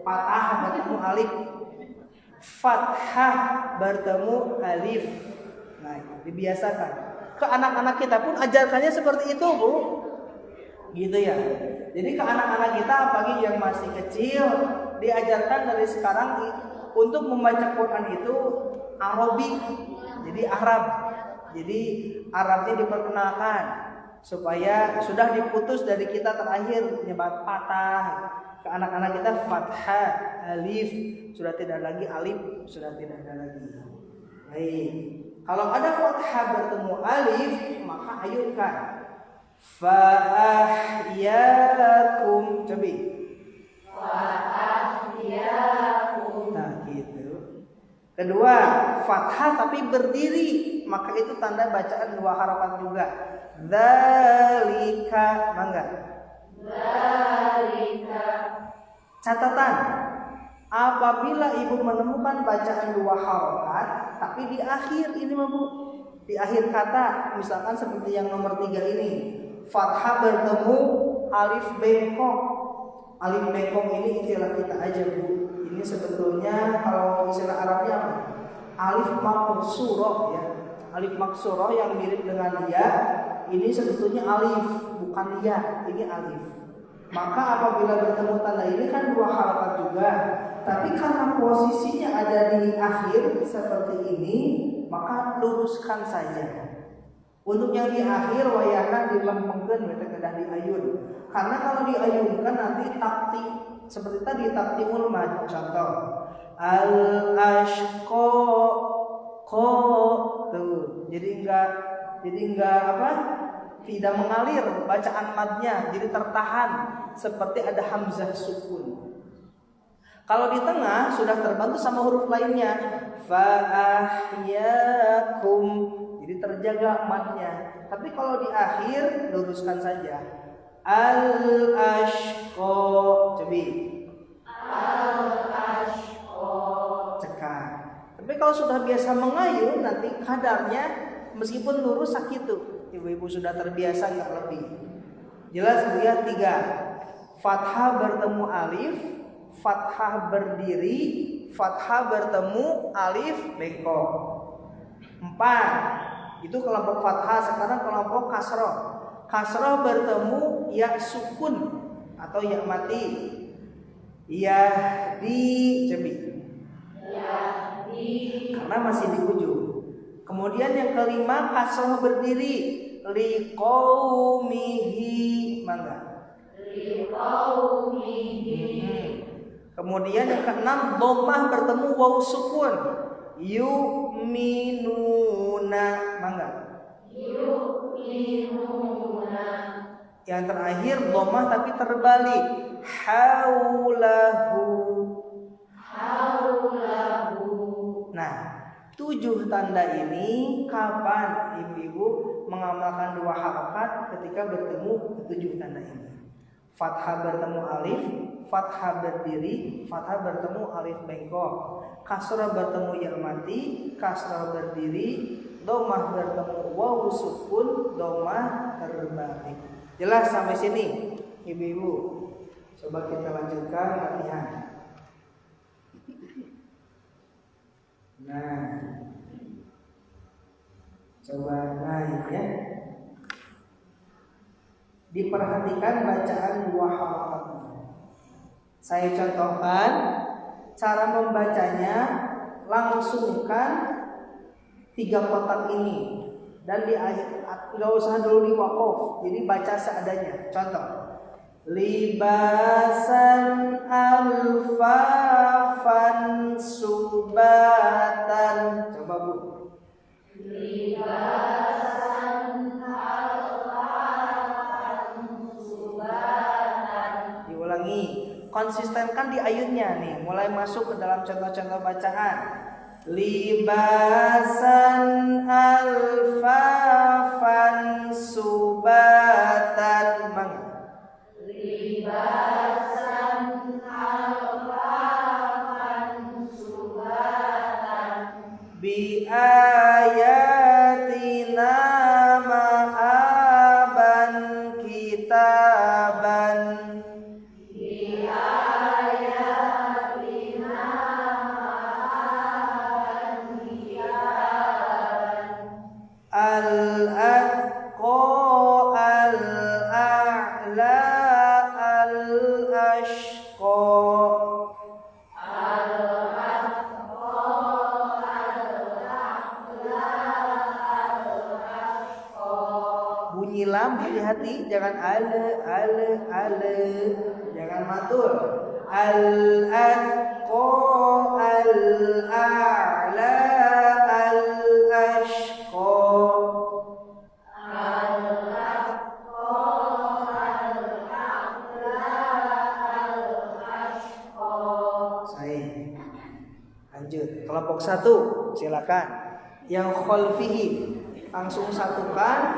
Patah bertemu alif. Fathah bertemu alif. Nah, dibiasakan. Ke anak-anak kita pun ajarkannya seperti itu, Bu. Gitu ya. Jadi ke anak-anak kita apalagi yang masih kecil diajarkan dari sekarang untuk membaca Quran itu Arabi. Jadi Arab. Jadi Arabnya diperkenalkan supaya sudah diputus dari kita terakhir nyebat patah. Ke anak-anak kita fathah, alif, sudah tidak lagi alif, sudah tidak ada lagi. Baik. Kalau ada fathah bertemu alif, maka ayunkan. Fa'ahyakum. Coba. Fa'ahyakum. Nah, gitu. Kedua, fathah tapi berdiri, maka itu tanda bacaan 2 harokat juga. Dzalika, mangga. Dzalika. Catatan. Apabila ibu menemukan bacaan 2 harokat, tapi di akhir ini Bu, di akhir kata, misalkan seperti yang nomor 3 ini, fathah bertemu alif bengkok. Alif bengkok ini istilah kita aja Bu. Ini sebetulnya kalau istilah Arabnya apa? Alif maksurah ya. Alif maksurah yang mirip dengan ya. Ini sebetulnya alif, bukan ya. Ini alif. Maka apabila bertemu tanda ini kan 2 harokat juga. Tapi karena posisinya ada di akhir seperti ini, maka luruskan saja. Untuk yang di akhir wayahan dilempengkeun eta kedah diayun. Karena kalau diayunkan nanti takti seperti tadi taktimul mad. Contoh al ashqa qa tuh. Jadi enggak apa? Tidak mengalir bacaan madnya, jadi tertahan seperti ada hamzah sukun. Kalau di tengah sudah terbantu sama huruf lainnya, fa'ahyakum, jadi terjaga madnya. Tapi kalau di akhir luruskan saja. Al-ashqa, coba. Al-ashqa. Cekak. Tapi kalau sudah biasa mengayun, nanti kadarnya meskipun lurus sakitu. Ibu-ibu sudah terbiasa nggak lebih. Jelas lihat 3. Fathah bertemu alif, fathah berdiri, fathah bertemu alif bengkok. 4. Itu kelompok fathah. Sekarang kelompok kasroh. Kasroh bertemu ya sukun atau ya mati. Ya di cebi. Ya di. Karena masih di ujung. Kemudian yang kelima kasroh berdiri. Liqaumihi. mangga. Kemudian yang keenam, dhammah bertemu waw sukun. Yu'minuna, mangga. Yang terakhir dhammah tapi terbalik. Haulahu. Nah, 7 tanda ini kapan ibu-ibu mengamalkan 2 harakat ketika bertemu 7 tanda ini? Fathah bertemu alif, fathah berdiri, fathah bertemu alif bengkok, kasrah bertemu ya mati, kasrah berdiri, dhammah bertemu waw sukun, dhammah terbalik. Jelas sampai sini, ibu-ibu? Coba kita lanjutkan latihan. Nah, coba naik ya. Diperhatikan bacaan 2 harokatnya. Saya contohkan cara membacanya, langsungkan 3 kotak ini dan di akhir nggak usah dulu di waqaf, jadi baca seadanya. Contoh, libasan alfafan subatan. Coba Bu. Libasan alfafan subatan. Diulangi, konsistenkan di ayatnya nih, mulai masuk ke dalam contoh-contoh bacaan. Libasan alfafan subatan. Libasan alfafan subatan. Bi ayatina ma'aban kitaban. Bi ayatina ma'aban kitaban. Al-atqa al-a'la al-ashqa. Bunyi lam hati-hati, jangan ale, jangan matur. Al-atqa al-a'la al-ashqa. Lanjut, kelompok 1, silakan. Yang khalfihi langsung satukan,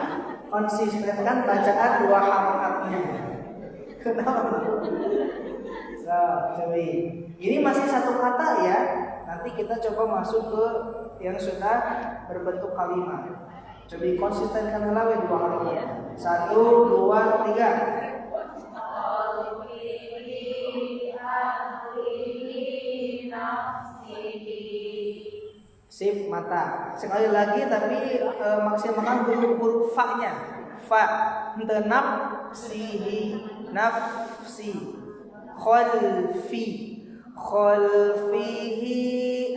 konsistenkan bacaan 2 harokatnya. Kenapa? Coba. Ini masih 1 kata ya. Nanti kita coba masuk ke yang sudah berbentuk kalimat. Coba konsistenkan lagi 2 harokat. 1, 2, 3. Sip, mata. Sekali lagi tapi maksimalkan huruf fa-nya. Fa, nafsihi, nafsi, khalfi, khalfihi,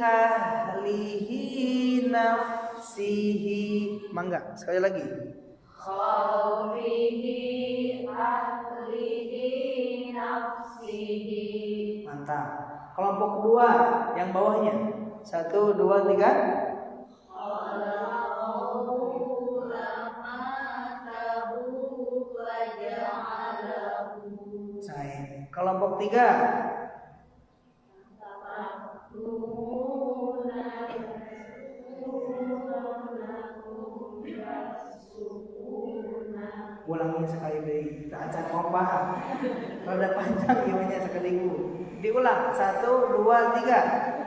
ahlihi, nafsihi. Mangga, sekali lagi. Khalfihi, ahlihi, nafsihi. Mantap. Kelompok 2 yang bawahnya. 1, 2, 3. Saya. Kelompok 3. Ulangnya sekali lagi. Kita acak paham. Rada panjang ibunya sekali dulu. Diulang. 1, 2, 3.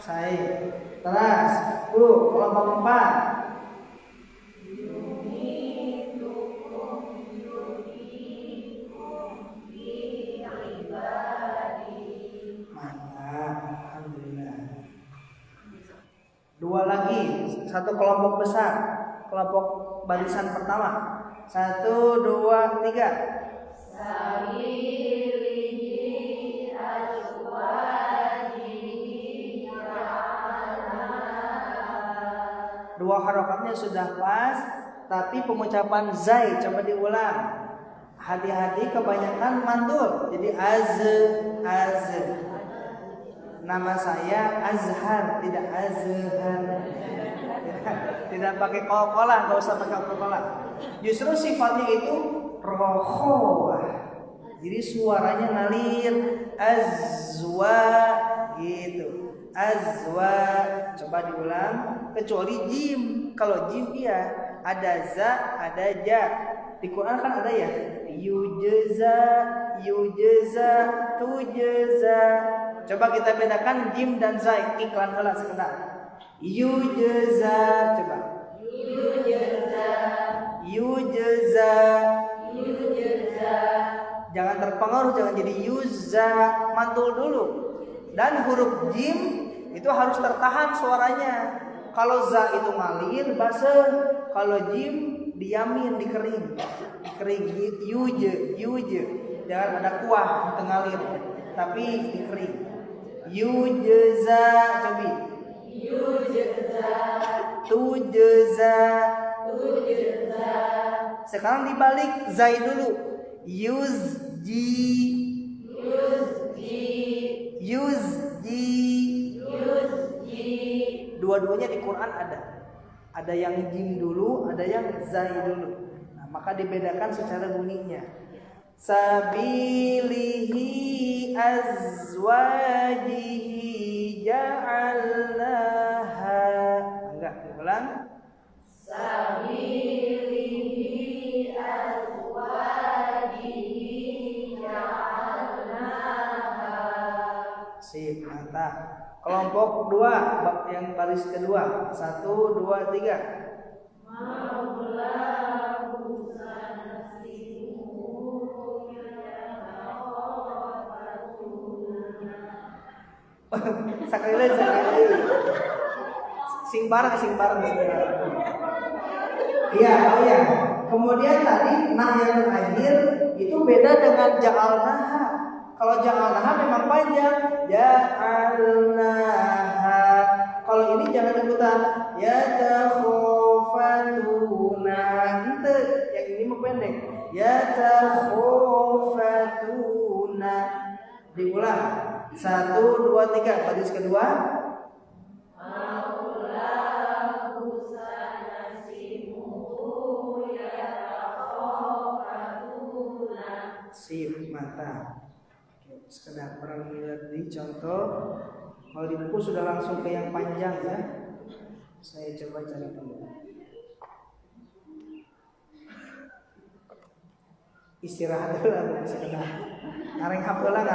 Saya. Teras. Kelompok 4. Dua lagi, 1 kelompok besar, kelompok barisan pertama. 1, 2, 3. Sabilihi azwajihi dua harokatnya sudah pas, tapi pengucapan zai coba diulang. Hati-hati kebanyakan mantul. Jadi az. Nama saya Azhar, tidak Azhar. Tidak pakai kol-kolan, enggak usah pakai kol-kolan. Justru sifatnya itu rokhawah. Jadi suaranya ngalir, azwa gitu. Azwa. Coba diulang. Kecuali jim. Kalau jim iya, ada za, ada ja. Di Quran kan ada ya, yujza, tujza. Coba kita bedakan jim dan za. Iklan heula sekedar. Yujza, coba. Yujza. Jangan terpengaruh, jangan jadi yuzza, mantul dulu. Dan huruf jim itu harus tertahan suaranya. Kalau za itu ngalir, basah. Kalau jim diamin, dikering. Yuje. Jangan ada kuah untuk ngalir, tapi dikering. Yujza, cobi. Tujza. Sekarang dibalik zai dulu. Yuzji. Dua-duanya di Quran ada. Ada yang jim dulu, ada yang zai dulu. Nah, maka dibedakan secara bunyinya. Sabilihi azwajihi ja'alnaha. Enggak, ulang. Sabilihi azwajihi ja'alnaha. Sip, mantap. Kelompok 2 yang baris kedua. 1, 2, 3. Sekali. Sing bareng. Iya, oh ya. Kemudian tadi nah yang akhir itu beda dengan ja'alnaha. Kalau ja'alnaha memang panjang, ja'alnaha. Kalau ini jangan ikutan yatakhofatuna. Ente yang ini mau pendek. Yatakhofatuna. Diulang. 1, 2, 3. Baris kedua. Sip, mantap. Sekedar perang lihat di contoh. Kalau di buku sudah langsung ke yang panjang ya. Saya coba cari dulu. Istirahat dulu lah sekedar. Ngareng hapeula.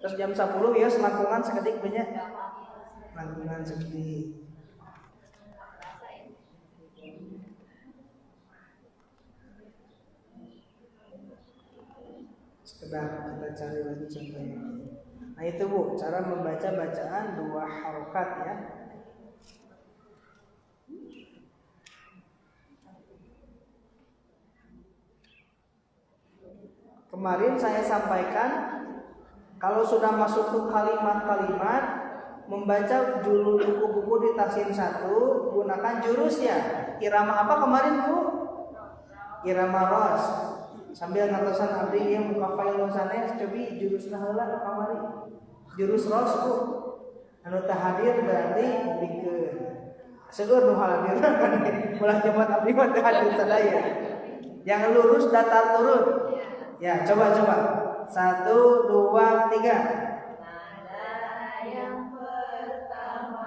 Terus jam 10 ya selangkungan sekedik banyak. Langkungan sekedik. Sekedar kita cari lagi contohnya. Nah itu Bu, cara membaca bacaan 2 harokat ya. Kemarin saya sampaikan kalau sudah masuk ke kalimat-kalimat membaca judul buku-buku di Tahsin 1 gunakan jurus ya. Irama apa kemarin Bu? Irama ros. Sambil ngatosan abdi yang mukafail sanes cobi jurusna heula kamari. Jurus ros Bu. Anu teu hadir berarti dikeun. Seueur nu hadir ulah Jumat abdi mah teu hadir sadaya. Yang lurus datar turun. Ya, coba. 1, 2, 3. Nada yang pertama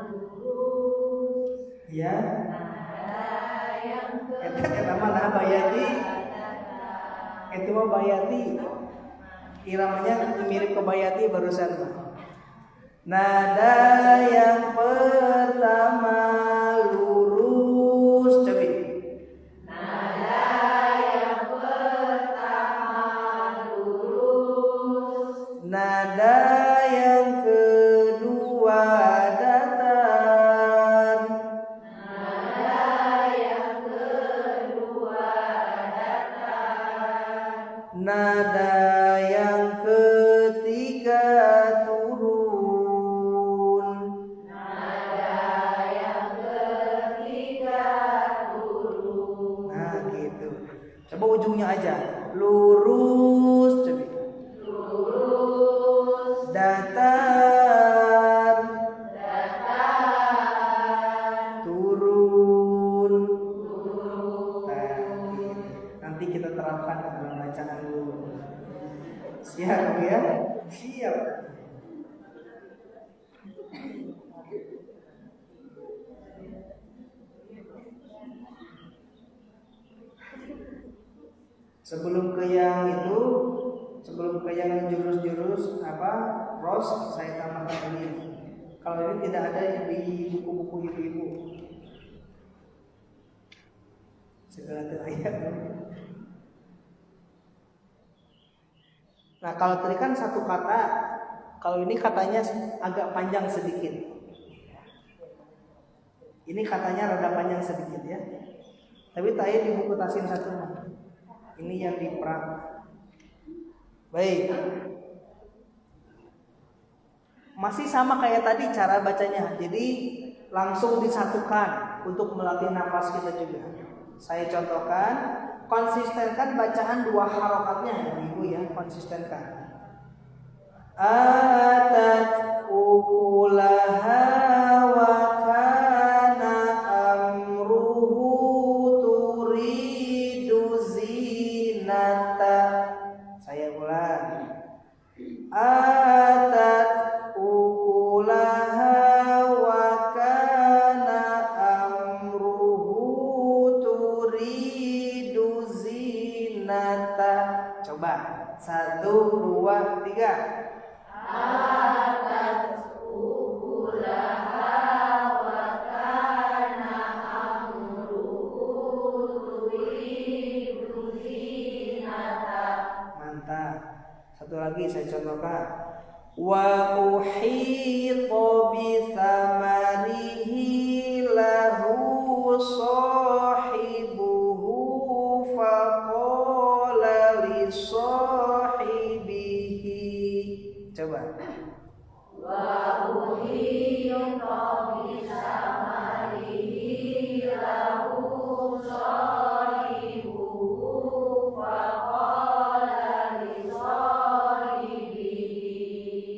lurus. Ya. Nada yang kedua. Eta mah bayati. Itu mah bayati. Iramanya mirip ke bayati barusan mah. Nada yang pertama lurus. Coba. Nada yang pertama lurus. Nada yang kedua datar. Nada yang kedua datar. Nada yang ketiga turun. Nada Coba ujungnya aja. Lurus, coba. lurus, Datar, datar, turun. turun. Nah, gitu. Nanti kita terapkan dalam bacaan dulu. Siap ya? Siap. Sebelum ke yang itu, sebelum ke yang jurus-jurus ros, saya tambahkan ini. Kalau ini tidak ada di buku-buku ibu-ibu. Segala ayat. Nah, kalau tadi kan satu kata, kalau ini katanya agak panjang sedikit. Ini katanya rada panjang sedikit ya. Tapi tadi di buku Tasim 1. Ini yang diperang. Baik. Masih sama kayak tadi cara bacanya. Jadi langsung disatukan untuk melatih nafas kita juga. Saya contohkan, konsistenkan bacaan 2 harokatnya, Ibu ya, konsistenkan. Atat ukulaha wa kana amruhu turidu zinata. Saya ulang. Atat ukulaha wa kana amruhu turidu zinata. Coba 1, 2, 3. Atat ukulaha wa kana amruhu turidu zinata. Mantap. Satu lagi saya contohkan. Wa uhita bi thamarihi lahu sahibuhu faqala li sahibihi. Coba. Wa uhita bi samarihi lahu sahibuhu faqala li sahibihi.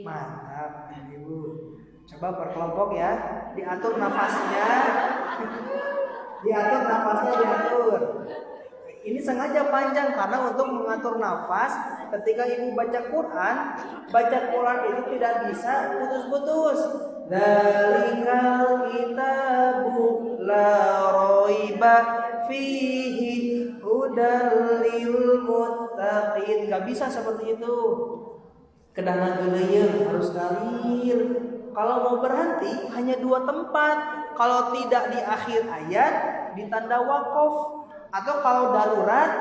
Mantap, Ibu. Coba berkelompok ya, diatur nafasnya. Diatur. Ini sengaja panjang karena untuk mengatur nafas ketika Ibu baca Quran itu tidak bisa putus-putus. Dzalikal kitabu la raiba fihi hudal lil muttaqin. Gak bisa seperti itu. Kedana geuleuyeuh harus ngalir. Kalau mau berhenti hanya 2 tempat. Kalau tidak di akhir ayat di tanda waqaf. Atau kalau darurat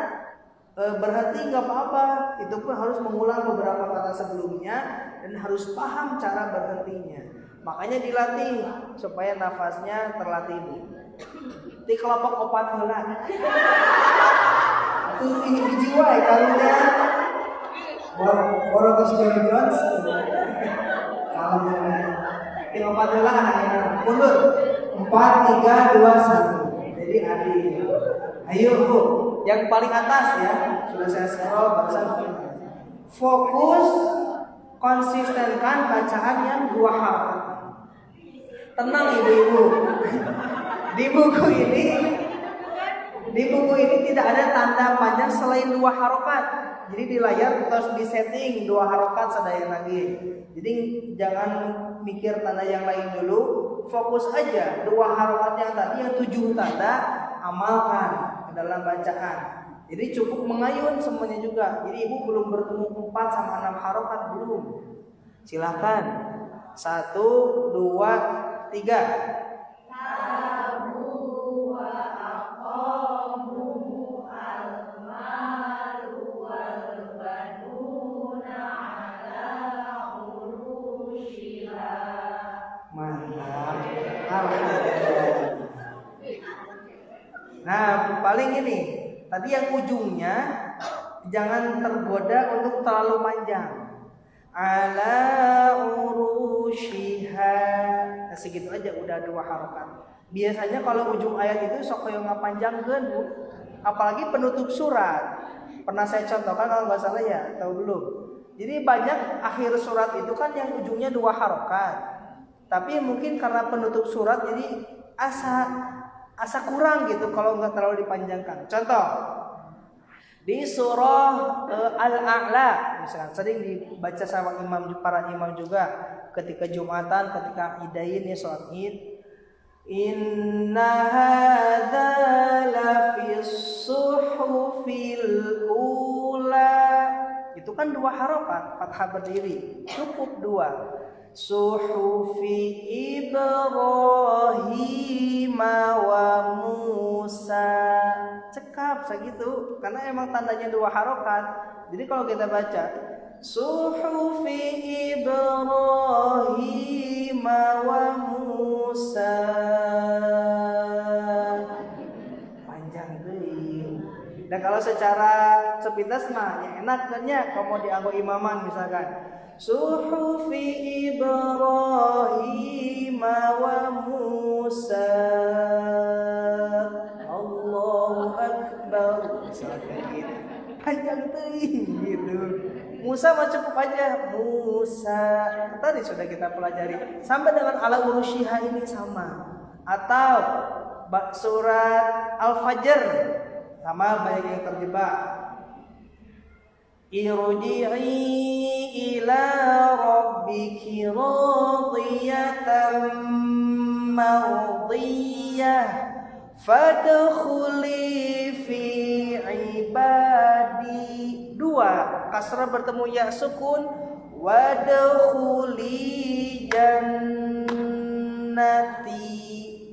berhenti nggak apa-apa. Itu pun harus mengulang beberapa kata sebelumnya dan harus paham cara berhentinya. Makanya dilatih supaya nafasnya terlatih. Di kelompok opat heula. Itu dijiwa ya kalunya. Borok ke Johnny Jones. Di opat heula mundur. 4, 3, 2, 1. Jadi adil. Ayo Bu, yang paling atas ya. Sudah saya scroll barusan. Fokus, konsistenkan bacaan yang 2 harakat. Tenang ibu-ibu. Di buku ini tidak ada tanda panjang selain 2 harokat. Jadi di layar harus disetting 2 harokat sadaya lagi. Jadi jangan mikir tanda yang lain dulu. Fokus aja 2 harokat yang tadi yang 7 tanda amalkan dalam bacaan. Jadi cukup mengayun semuanya juga. Jadi Ibu belum bertemu 4 sama 6 harokat belum. Silakan. 1, 2, 3. Tabu wa aqamu al-malu wal banuna ala urushiha. Mantap. Alhamdulillah. Nah, paling ini tadi yang ujungnya jangan tergoda untuk terlalu panjang. Ala urushiha. Nah, segitu aja udah 2 harokat. Biasanya kalau ujung ayat itu sok koyo ngapanjangkeun, Bu. apalagi penutup surat. Pernah saya contohkan kalau nggak salah ya, tahu dulu. Jadi banyak akhir surat itu kan yang ujungnya 2 harokat. Tapi mungkin karena penutup surat jadi asa kurang gitu kalau nggak terlalu dipanjangkan. Contoh di surah Al-A'la misalkan sering dibaca sama para imam juga ketika Jumatan, ketika idain ya sholat Id. Inna hadza lafis suhufil ula. Itu kan 2 harokat, fathah berdiri, cukup 2. Suhufi Ibrahim wa Musa. Cekap segitu karena emang tandanya 2 harokat. Jadi kalau kita baca Suhufi Ibrahim wa Musa, panjang tuh. Dan kalau secara sepintas mah ya enak kan ya kalau mau dianggo imaman misalkan Suhufi Ibrahim wa Musa, Allahu Akbar, misalkan gitu. Panjang tuh gitu. Musa mah cukup aja Musa. Tadi sudah kita pelajari. Sampai dengan ala urusyiha ini sama. Atau surat Al-Fajr sama banyak yang terjebak. Irji'i ila rabbiki radiyatan mardiyah fadkhuli fi ibadi. 2 kasrah bertemu ya sukun wadkhuli jannati.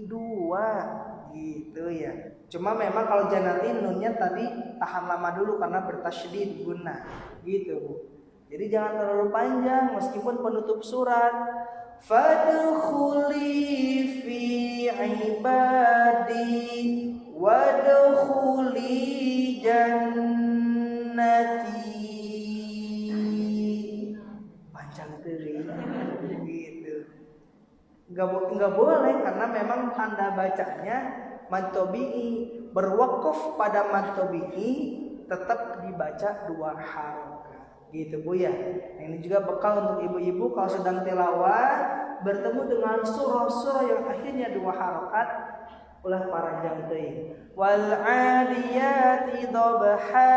2 gitu ya. Cuma memang kalau jannati nunnya tadi tahan lama dulu karena bertasydid guna gitu Bu. Jadi jangan terlalu panjang meskipun penutup surat. Fadkhuli fi ibadi wadkhuli jannati. Panjang teri gitu. Enggak boleh karena memang tanda bacanya mantobi'i, berwakuf pada mantobi'i tetap dibaca 2 harokat gitu Bu ya. Ini juga bekal untuk ibu-ibu kalau sedang tilawah bertemu dengan surah-surah yang akhirnya 2 harokat ulah panjang teuing. Wal 'adiyati dhabha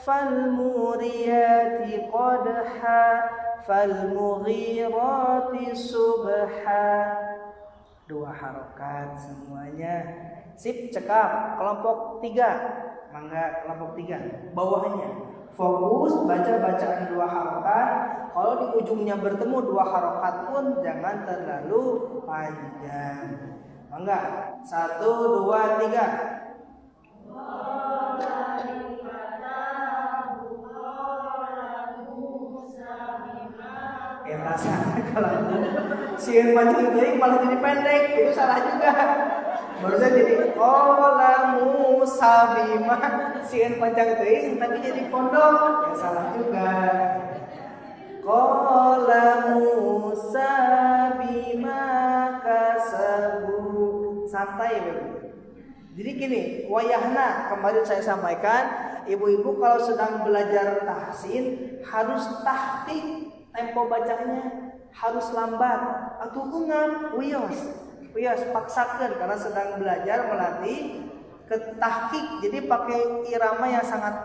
fal muriyati qadha fal mughirati subha. 2 harokat semuanya. Sip, cekap. Kelompok 3. Mangga kelompok 3. Bawahnya fokus baca bacaan 2 harokat. Kalau di ujungnya bertemu 2 harokat pun jangan terlalu panjang. Mangga 1, 2, 3. Kalau sieun panjang teuing malah jadi pendek, itu salah juga. Barusan jadi qala Musa bima, sieun panjang teuing tapi jadi pondok, ya salah juga. Qala Musa bima kasabu. Santai Bapak. Jadi gini, wayahna kemarin saya sampaikan, ibu-ibu kalau sedang belajar tahsin harus tahqiq. Tempo bacanya harus lambat atau ungap, uyos paksakan karena sedang belajar melatih tahqiq. Jadi pakai irama yang sangat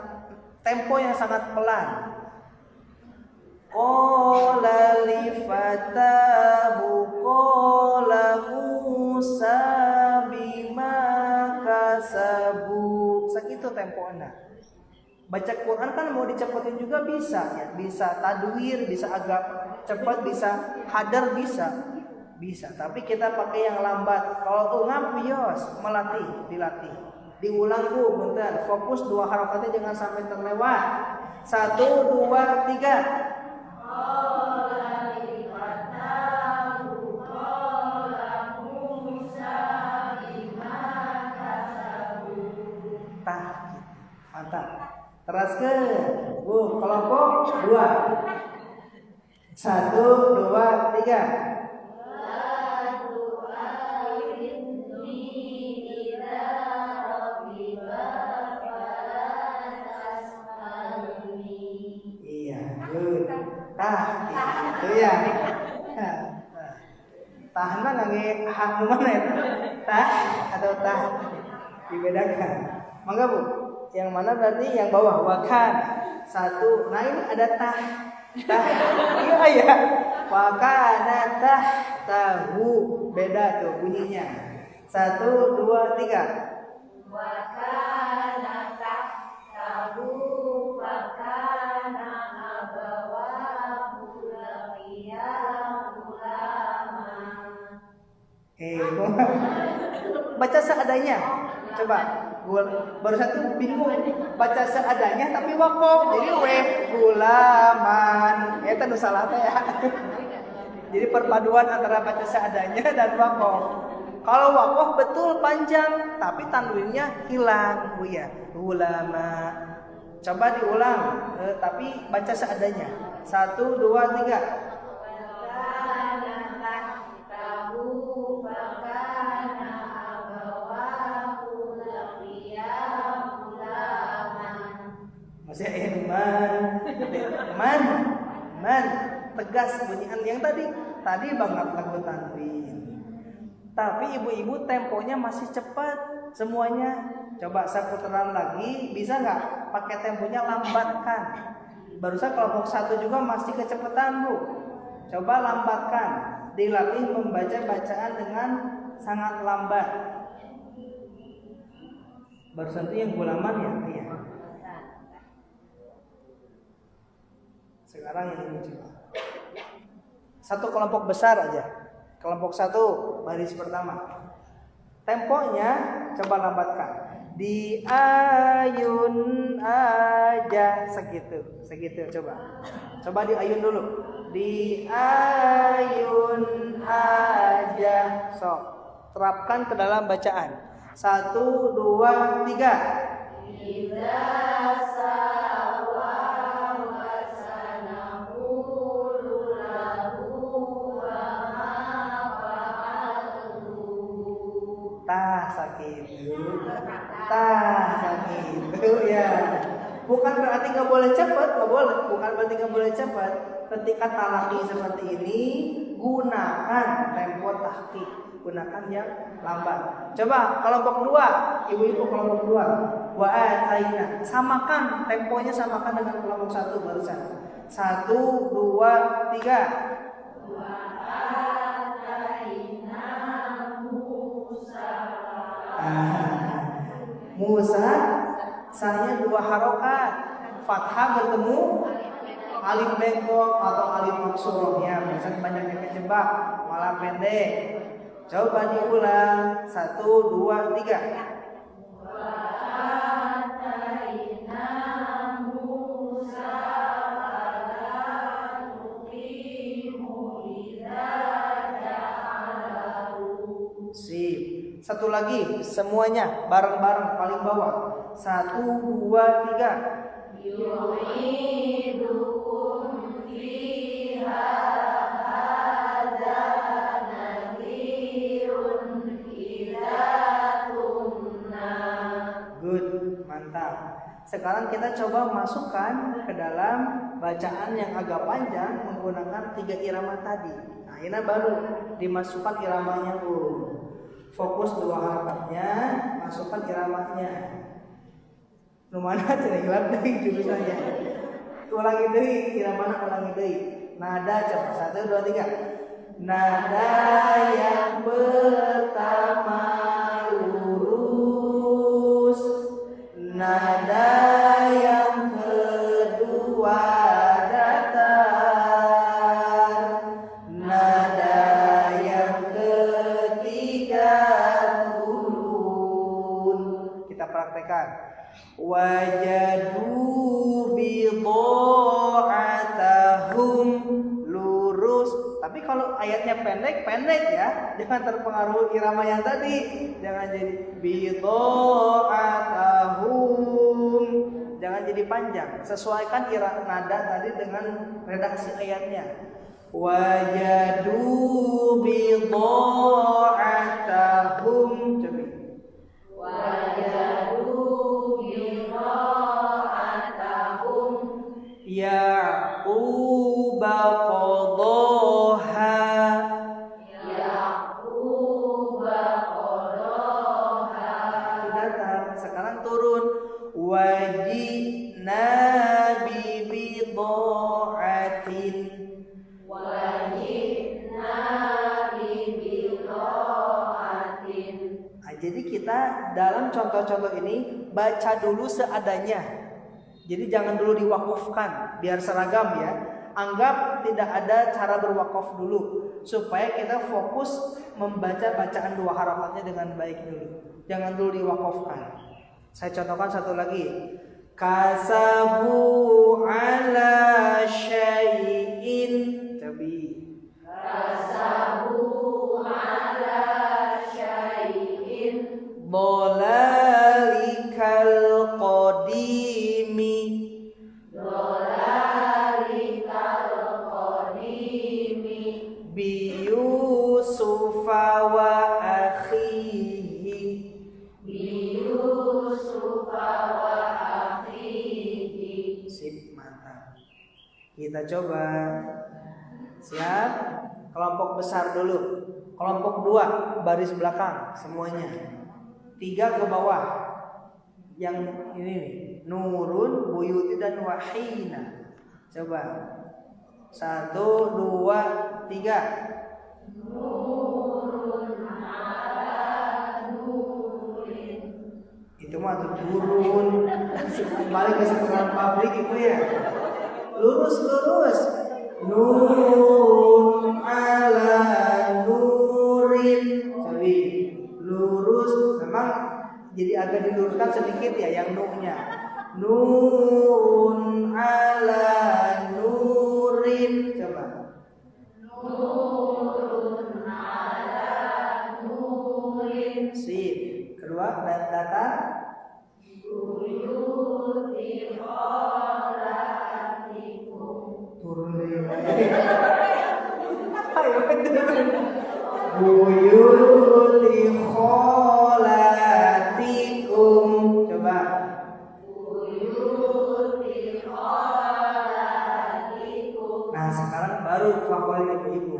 tempo yang sangat pelan. Qala li fatahu qala Musa bima kasabu. Sakitu temponya. Baca Quran kan mau dicepetin juga bisa ya, bisa tadwir, bisa agak cepat, bisa hadar, bisa. Tapi kita pakai yang lambat. Kalau ungap bios dilatih. Diulang Bu, bentar. Fokus 2 harokatnya jangan sampai terlewat. 1, 2, 3. Mantap. Teraskan Bu, kelompok 2. 1, 2, 3. tah gitu ya. Tah mah ngangge hak mana ya? Tah atau tah dibedakan. Mangga Bu, yang mana berarti yang bawah wakan. Satu, nah ini ada tah. Tah, iya ya. Wakana tah tahu beda tuh bunyinya. 1, 2, 3. Wakana tahtahu wakana abawahu laqiya ulama. Baca seadanya. Coba. Gua baru satu bingung baca seadanya tapi wakof. Jadi gulaman. Eta nu salah teh ya. Jadi perpaduan antara baca seadanya dan wakof. Kalau wakof betul panjang tapi tanwinnya hilang, Bu ya. Ulama. Coba diulang tapi baca seadanya. 1, 2, 3. Masih man tegas bunyian yang tadi banget lagu tanwin. Tapi ibu-ibu temponya masih cepat semuanya. Coba saya putaran lagi, bisa nggak pakai temponya lambatkan? Barusan kelompok 1 juga masih kecepatan Bu. Coba lambatkan, dilatih membaca bacaan dengan sangat lambat. Barusan itu yang gulaman ya, iya. Sekarang ini coba. Satu kelompok besar aja. Kelompok 1 baris pertama. Temponya coba lambatkan. Di ayun aja segitu coba. Coba di ayun dulu. Di ayun aja. Sok. Terapkan ke dalam bacaan. 1, 2, 3. Idza sakitu ya. Bukan berarti nggak boleh cepat, bukan berarti nggak boleh cepat. Ketika talaki seperti ini, gunakan tempo tahqiq, gunakan yang lambat. Coba kelompok 2, ibu-ibu kelompok 2, wa ataina, samakan temponya dengan kelompok 1 barusan. 1, 2, 3. Musa saya 2 harokat, fathah bertemu alif bengkok atau alif maksurah ya, biasanya banyak yang kejebak malah pendek. Coba diulang 1, 2, 3. Satu lagi semuanya bareng-bareng paling bawah. 1, 2, 3. Yu'idukum fiha hadza nadhirun idza kunna. Good, mantap. Sekarang kita coba masukkan ke dalam bacaan yang agak panjang menggunakan 3 irama tadi. Nah, ini baru dimasukkan iramanya dulu. Fokus 2 harokatnya, masukkan iramanya. Lumana tidak hilang dari jurusannya. Ulangi deui, iramana ulangi deui. Nada coba 1, 2, 3. Nada yang pertama lurus. Nada yang kedua datar. Nada yang ketiga turun. Kita praktekkan. Wajadu bidha'atahum lurus. Tapi kalau ayatnya pendek ya, jangan terpengaruh irama yang tadi. Jangan jadi bidha'atahum, jangan jadi panjang. Sesuaikan irama nada tadi dengan redaksi ayatnya. Wajadu bidha'atahum. Coba. Wajadu bidha'atahum Ya'quba wajina bibidha'atin. Jadi kita dalam contoh-contoh ini baca dulu seadanya. Jadi jangan dulu diwakufkan, biar seragam ya. Anggap tidak ada cara berwakaf dulu, supaya kita fokus membaca bacaan dua harokatnya dengan baik dulu. Jangan dulu diwakafkan. Saya contohkan satu lagi. Kasabu ala syai'in. Tabi. Kasabu ala syai'in Dolalikal qadimi. dolalikal qadimi Biyusufa wa akhihi. biyusufa wa akhihi. Sip, mantap. Kita coba. Siap? Kelompok besar dulu. Kelompok 2 baris belakang semuanya. 3 ke bawah. Yang ini nih, Nurun, Buyuti dan Wahina. Coba. 1, 2, 3. Nurun ala nurin. Itu mah tuh turun. Kembali ke sekolah pabrik itu ya. Lurus. Nurun ala nurin. Jadi lurus. Memang jadi agak diluruskan sedikit ya yang nu-nya. Nurun ala nurin. Coba. Nurun ala nurin. Sip. Kedua datar. Buyuti kholatikum. Turun dari mana? Ayo turun. Buyuti kholatikum. Coba. Buyuti kholatikum. Nah sekarang baru favorit ibu-ibu.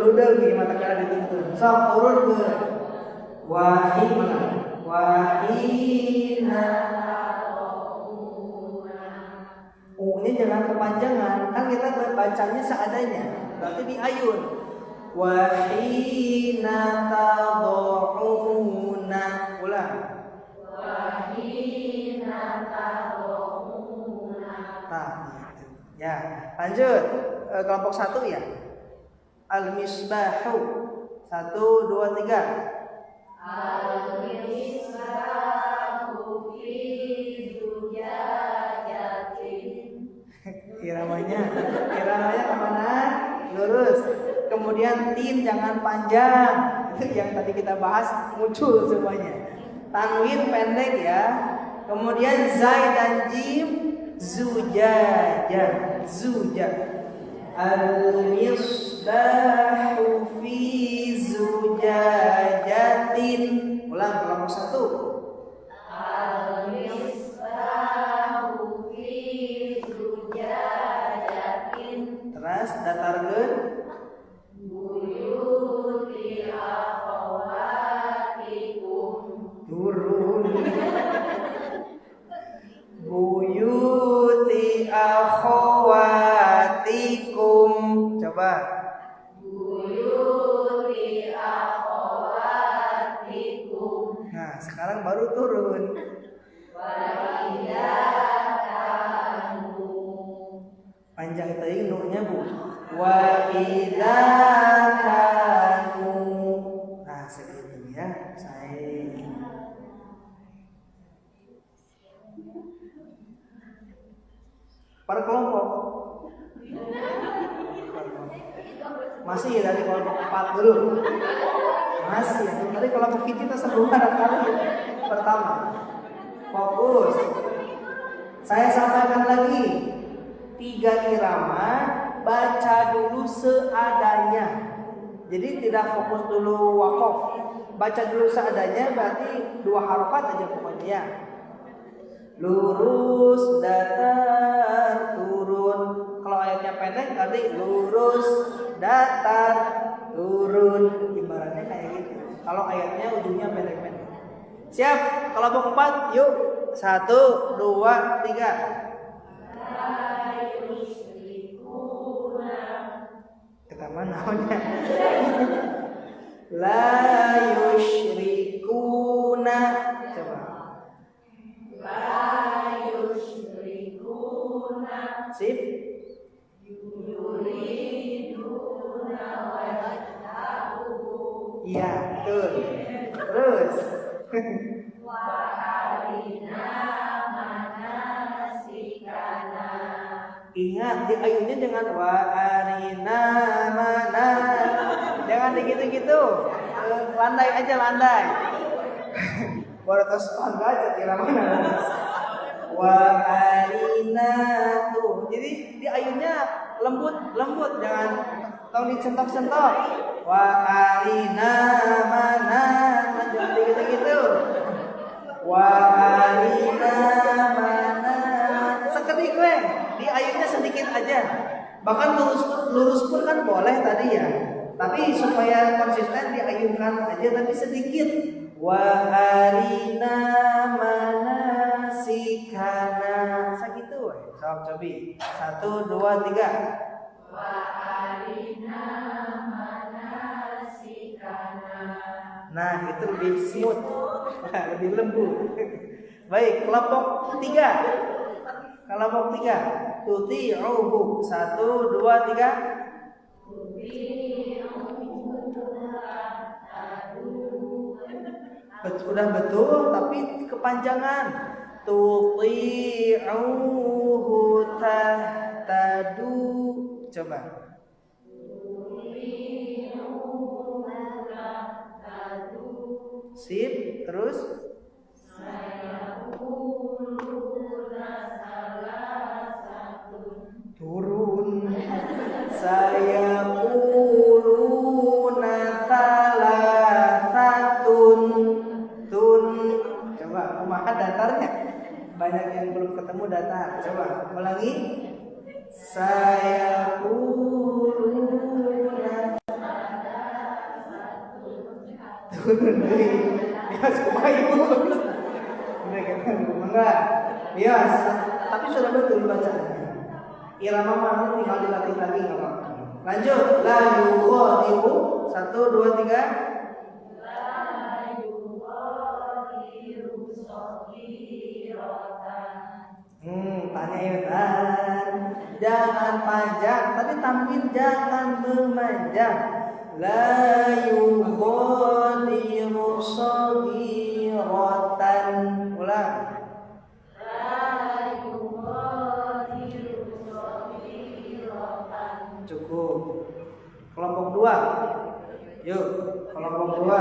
Ludel di mata kalian dituntun. Sok turun ke wahina. U-nya jangan kepanjangan. Kan kita bacanya seadanya. Berarti diayun. Wahina tad'una. Ulang. Wahina tad'una. Nah, gitu. Ya, lanjut. Kelompok 1 ya. Al-misbahu. 1, 2, 3. Al-misbahu fi zujajatin. Iramanya kemana? Lurus. Kemudian tin jangan panjang. Itu yang tadi kita bahas muncul semuanya. Tanwin pendek ya. Kemudian zai dan jim zujajah. Al-misbahu fi zujajatin. Ulang kelompok 1. Al-misbahu fi zujajatin. Terus datarkeun. Buyuti akhawatikum. Turun. Buyuti akhawatikum. Coba. Buyuti akhawatikum. Nah, sekarang baru turun. Wa idza kanu. Panjang tadi nu-nya Bu. Wa idza kanu. Nah, segitu ya. Saya per kelompok. Masih dari kelompok 4 dulu. Masih. Tadi kelompok kita sebelum kali pertama. Fokus. Saya sampaikan lagi. 3 irama baca dulu seadanya. Jadi tidak fokus dulu waqaf. Baca dulu seadanya berarti 2 harokat aja pokoknya ya. Lurus, datar, turun. Kalau ayatnya pendek berarti lurus, datar, turun. Ibaratnya kayak gitu. Kalau ayatnya ujungnya pendek-pendek. Siap? Kelompok 4, yuk. 1, 2, 3. Kita mana namanya? La yusyrikuna. Coba. Sip. Iya, betul. Terus. Ingat di ayunnya jangan wa arina mana. Jangan gitu-gitu. Landai aja landai. Baru tos aja kira mana. Wa arina tuh. Jadi di ayunnya lembut jangan tong dicentok-centok. Wa arina mana. Jangan gitu-gitu. Wa arina mana. Seketik gue. Di ayunnya sedikit aja. Bahkan lurus pun kan boleh tadi ya. Tapi supaya konsisten diayunkan aja tapi sedikit. Wa arina manasikana. Sakitu we. Sok cobi. 1, 2, 3. Wa arina manasikana. Nah, itu lebih smooth. Lebih lembut. Baik, kelompok 3. Kelompok 3. Tuti'uhu. 1, 2, 3. Udah betul tapi kepanjangan. Tuti'uhu tahtadu. Coba. Sip, terus turun. Saya uluna salasatun tun. Coba kumaha datarnya? Banyak yang belum ketemu datar. Coba ulangi. Saya uluna turun dari bias kumayu. Mereka enggak. Bias, tapi sudah betul bacanya. Irama mana tinggal dilatih lagi nggak apa-apa. Lanjut. La yukhadibu. 1, 2, 3. Tanyain jangan panjang. Tadi tampil jangan memanjang. La yukhadibu saghiratan. Ulang. Cukup. Kelompok 2. Yuk, kelompok 2.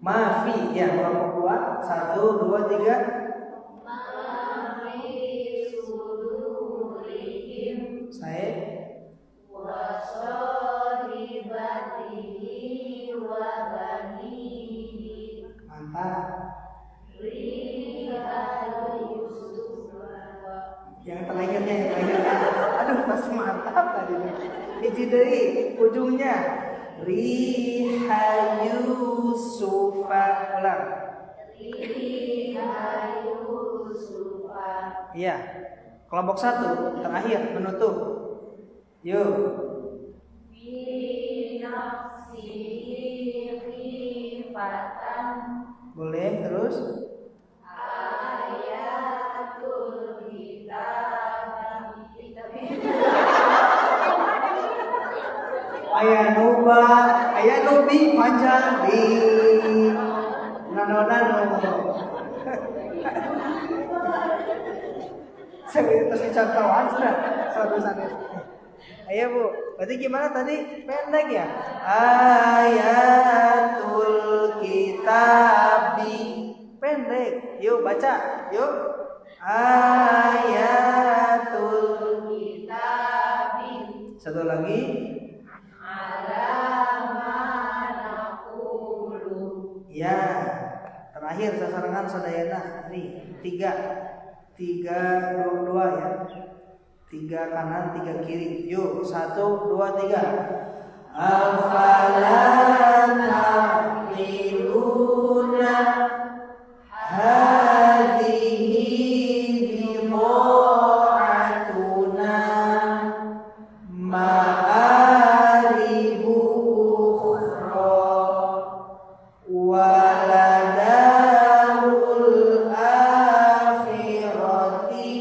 Mafi ya, kelompok 2. 1, 2, 3. Saya mantap. Yang terakhirnya. Aduh, pas mantap tadi. Hiji deui ujungnya. Riha Yusufa. Ulang. Iya. Kelompok 1 terakhir menutup. Yuk. Boleh terus. Ayah nubi panjang di nano. Saya terus contohan sudah satu. Ayo Bu, berarti gimana tadi? Pendek ya? Ayatul kitabi. Pendek. Yuk baca. Yuk. Ayatul kitabi. Satu lagi. Ya, terakhir sasarangan sadayana nih 3, 2 ya. 3 kanan 3 kiri. Yuk 1, 2, 3. afala ta'qiluna hadhihi bidha'atuna ma'aribu ukhra waladarul akhirati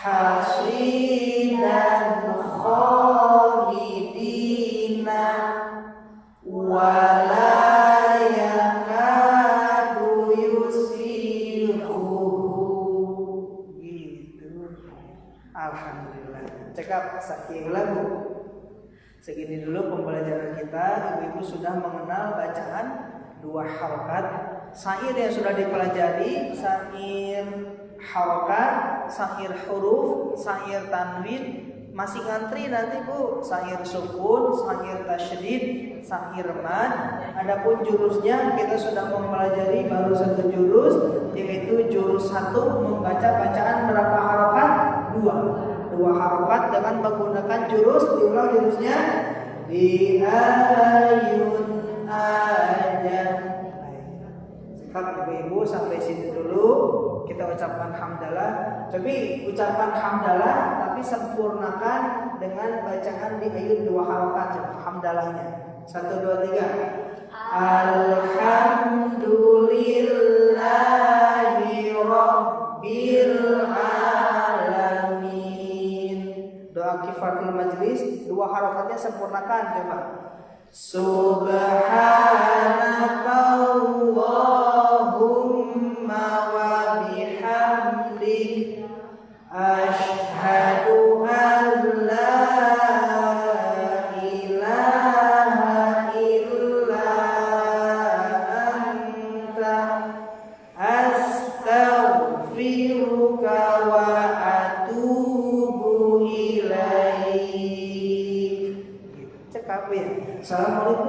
hasidan khalidina wala yakadu yusiruhu. Gitu. Alhamdulillah. Cekap saking lagu. Segini dulu pembelajaran kita. Ibu-ibu sudah mengenal bacaan 2 harokat. Syair yang sudah dipelajari, syair harokat, syair huruf, syair tanwin. Masih ngantri nanti Bu, syair sukun, syair tasydid, syair mad. Adapun jurusnya kita sudah mempelajari baru 1 jurus, yaitu jurus 1 membaca bacaan berapa harokat? 2 harokat dengan menggunakan jurus. Diulang jurusnya di ayun aja. Sikap ibu-ibu sampai sini dulu. Kita ucapkan hamdalah. Tapi ucapan hamdalah tapi sempurnakan dengan bacaan di ayun 2 harokat. Hamdalahnya 1, 2, 3. Alhamdulillahi rabbil alamin. Doa kifaratul majlis 2 harokatnya sempurnakan. Coba. Subhanakallahumma wa bihamdik asyhadu an la ilaha illa anta astaghfiruka wa atubu ilaik. Cekap ya. Assalamualaikum